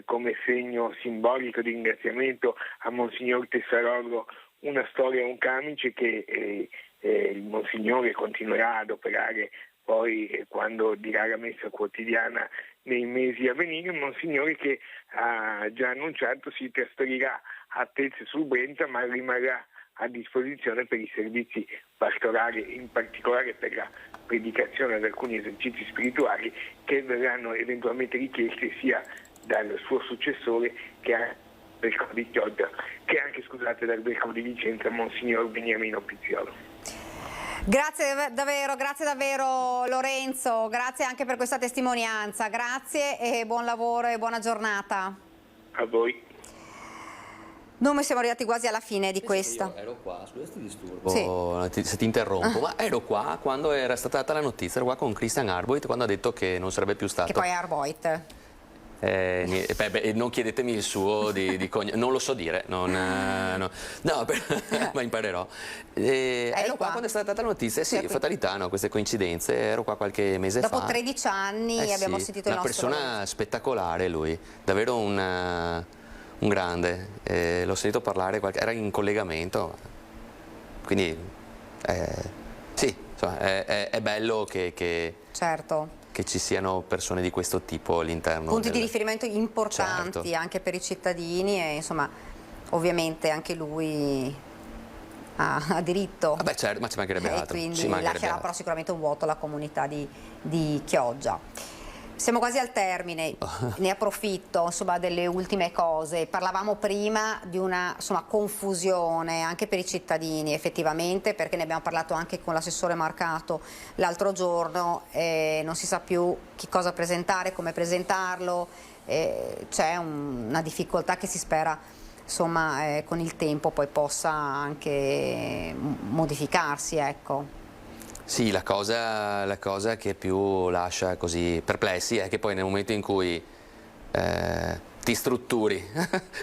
come segno simbolico di ringraziamento a Monsignor Tessarollo una storia, un camice che il Monsignore continuerà ad operare poi quando dirà la messa quotidiana nei mesi a venire. Un Monsignore che ha già annunciato si trasferirà a Tezze sul Brenta, ma rimarrà a disposizione per i servizi pastorali, in particolare per la predicazione ad alcuni esercizi spirituali che verranno eventualmente richiesti sia dal suo successore che anche dal vescovo di Chioggia, che anche, dal vescovo di Vicenza, Monsignor Beniamino Pizziolo. Grazie davvero Lorenzo, grazie anche per questa testimonianza, grazie e buon lavoro e buona giornata. A voi. Noi siamo arrivati quasi alla fine di questa. Io ero qua, scusa ti disturbo, se ti interrompo, ma ero qua quando era stata data la notizia, ero qua con Christian Arboit quando ha detto che non sarebbe più stato. Che poi è Arboit. Non chiedetemi il suo di cognome, non lo so dire, ma imparerò. Ero qua quando è stata data la notizia, sì, fatalità, no, queste coincidenze, ero qua qualche mese fa. Dopo 13 anni abbiamo sentito il nostro... Una persona spettacolare lui, davvero un grande, l'ho sentito parlare, era in collegamento, quindi sì, insomma, è bello che certo, che ci siano persone di questo tipo all'interno. Punti di riferimento importanti anche per i cittadini e insomma ovviamente anche lui ha diritto. Vabbè certo, ma ci mancherebbe altro. Quindi lascerà però sicuramente un vuoto alla comunità di Chioggia. Siamo quasi al termine, ne approfitto insomma, delle ultime cose. Parlavamo prima di una confusione anche per i cittadini effettivamente, perché ne abbiamo parlato anche con l'assessore Marcato l'altro giorno, non si sa più che cosa presentare, come presentarlo, c'è una difficoltà che si spera insomma, con il tempo poi possa anche modificarsi, ecco. Sì, la cosa che più lascia così perplessi è che poi nel momento in cui ti strutturi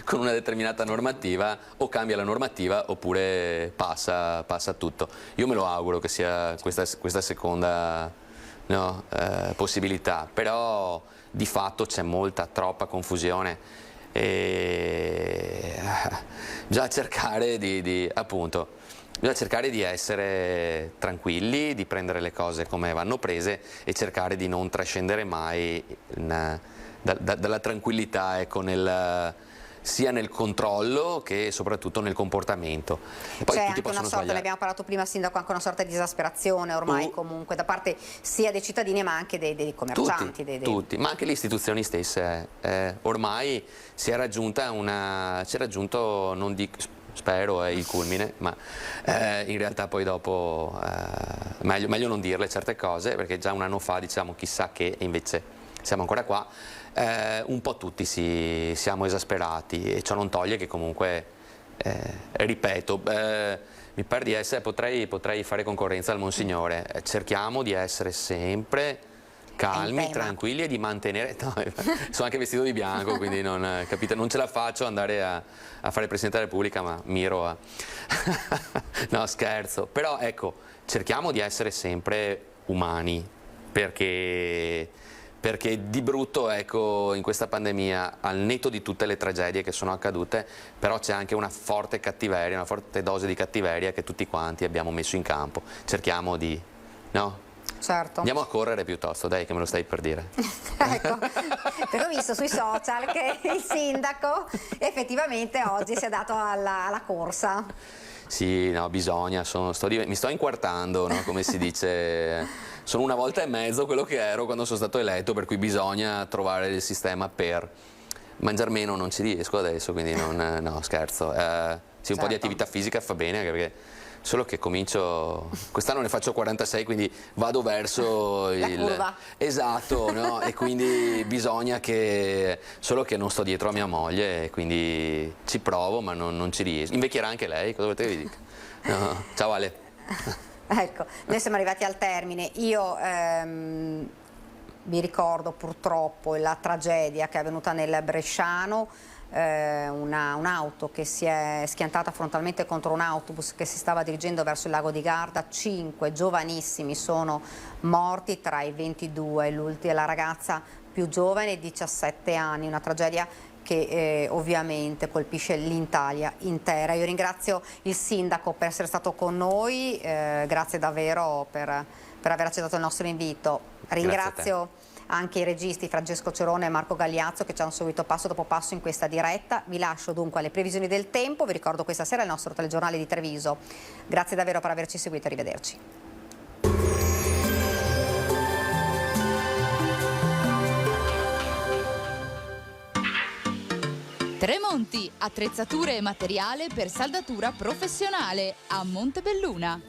con una determinata normativa, o cambia la normativa oppure passa tutto. Io me lo auguro che sia questa seconda possibilità, però di fatto c'è troppa confusione e bisogna cercare bisogna cercare di essere tranquilli, di prendere le cose come vanno prese e cercare di non trascendere mai dalla tranquillità, ecco, sia nel controllo che soprattutto nel comportamento. E poi c'è tutti anche una sorta, ne abbiamo parlato prima Sindaco, anche una sorta di esasperazione ormai comunque da parte sia dei cittadini ma anche dei commercianti. Tutti, ma anche le istituzioni stesse. Ormai si è raggiunto, non dico, spero è il culmine, ma in realtà poi dopo meglio non dirle certe cose, perché già un anno fa diciamo chissà che, e invece siamo ancora qua. Un po' tutti siamo esasperati e ciò non toglie che comunque, ripeto, mi pare di essere, potrei fare concorrenza al Monsignore, cerchiamo di essere sempre calmi, tranquilli e di mantenere, sono anche vestito di bianco, quindi capite, non ce la faccio andare a fare il Presidente della Repubblica, ma miro a no, scherzo, però ecco, cerchiamo di essere sempre umani, perché di brutto, ecco, in questa pandemia, al netto di tutte le tragedie che sono accadute, però c'è anche una forte cattiveria, una forte dose di cattiveria che tutti quanti abbiamo messo in campo. Cerchiamo di, Certo. Andiamo a correre piuttosto, dai, che me lo stai per dire. Ecco, perché ho visto sui social che il sindaco effettivamente oggi si è dato alla corsa. Sì, no, bisogna, mi sto inquartando, no? Come si dice, sono una volta e mezzo quello che ero quando sono stato eletto, per cui bisogna trovare il sistema per mangiare meno, non ci riesco adesso, quindi no, scherzo. Sì, un po' di attività fisica fa bene, perché solo che comincio, quest'anno ne faccio 46, quindi vado verso la curva. Esatto, no? E quindi bisogna solo che non sto dietro a mia moglie, e quindi ci provo ma non ci riesco. Invecchierà anche lei, cosa volete che vi dica? No. Ciao Ale. Ecco, noi siamo arrivati al termine. Io vi ricordo purtroppo la tragedia che è avvenuta nel Bresciano, un'auto che si è schiantata frontalmente contro un autobus che si stava dirigendo verso il lago di Garda. 5 giovanissimi sono morti, tra i 22 e la ragazza più giovane, 17 anni, una tragedia che ovviamente colpisce l'Italia intera. Io ringrazio il sindaco per essere stato con noi, grazie davvero per aver accettato il nostro invito. Ringrazio anche i registi Francesco Cerone e Marco Gagliazzo che ci hanno seguito passo dopo passo in questa diretta. Vi lascio dunque alle previsioni del tempo, vi ricordo questa sera il nostro telegiornale di Treviso. Grazie davvero per averci seguito, arrivederci. Tremonti, attrezzature e materiale per saldatura professionale a Montebelluna.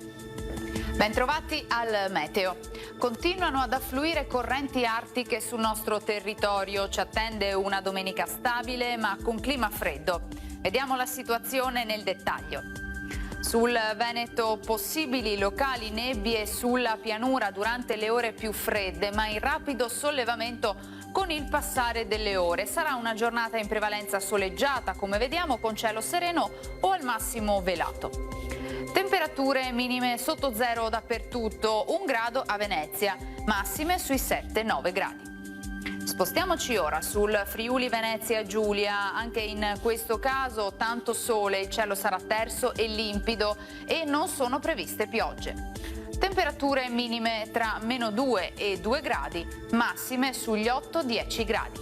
Bentrovati al meteo. Continuano ad affluire correnti artiche sul nostro territorio. Ci attende una domenica stabile ma con clima freddo. Vediamo la situazione nel dettaglio. Sul Veneto possibili locali nebbie sulla pianura durante le ore più fredde, ma in rapido sollevamento con il passare delle ore. Sarà una giornata in prevalenza soleggiata, come vediamo, con cielo sereno o al massimo velato. Temperature minime sotto zero dappertutto, 1 grado a Venezia, massime sui 7-9 gradi. Spostiamoci ora sul Friuli Venezia Giulia. Anche in questo caso tanto sole, il cielo sarà terso e limpido e non sono previste piogge. Temperature minime tra -2 e 2 gradi, massime sugli 8-10 gradi.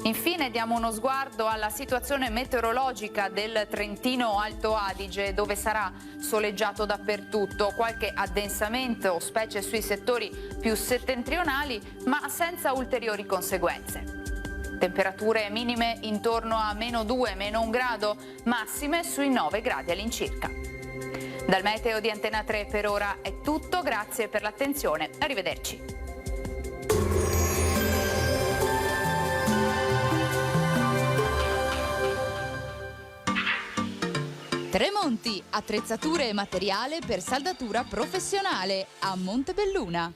Infine diamo uno sguardo alla situazione meteorologica del Trentino Alto Adige, dove sarà soleggiato dappertutto, qualche addensamento, specie sui settori più settentrionali, ma senza ulteriori conseguenze. Temperature minime intorno a -2, -1 grado, massime sui 9 gradi all'incirca. Dal meteo di Antena 3 per ora è tutto, grazie per l'attenzione, arrivederci. Tremonti, attrezzature e materiale per saldatura professionale a Montebelluna.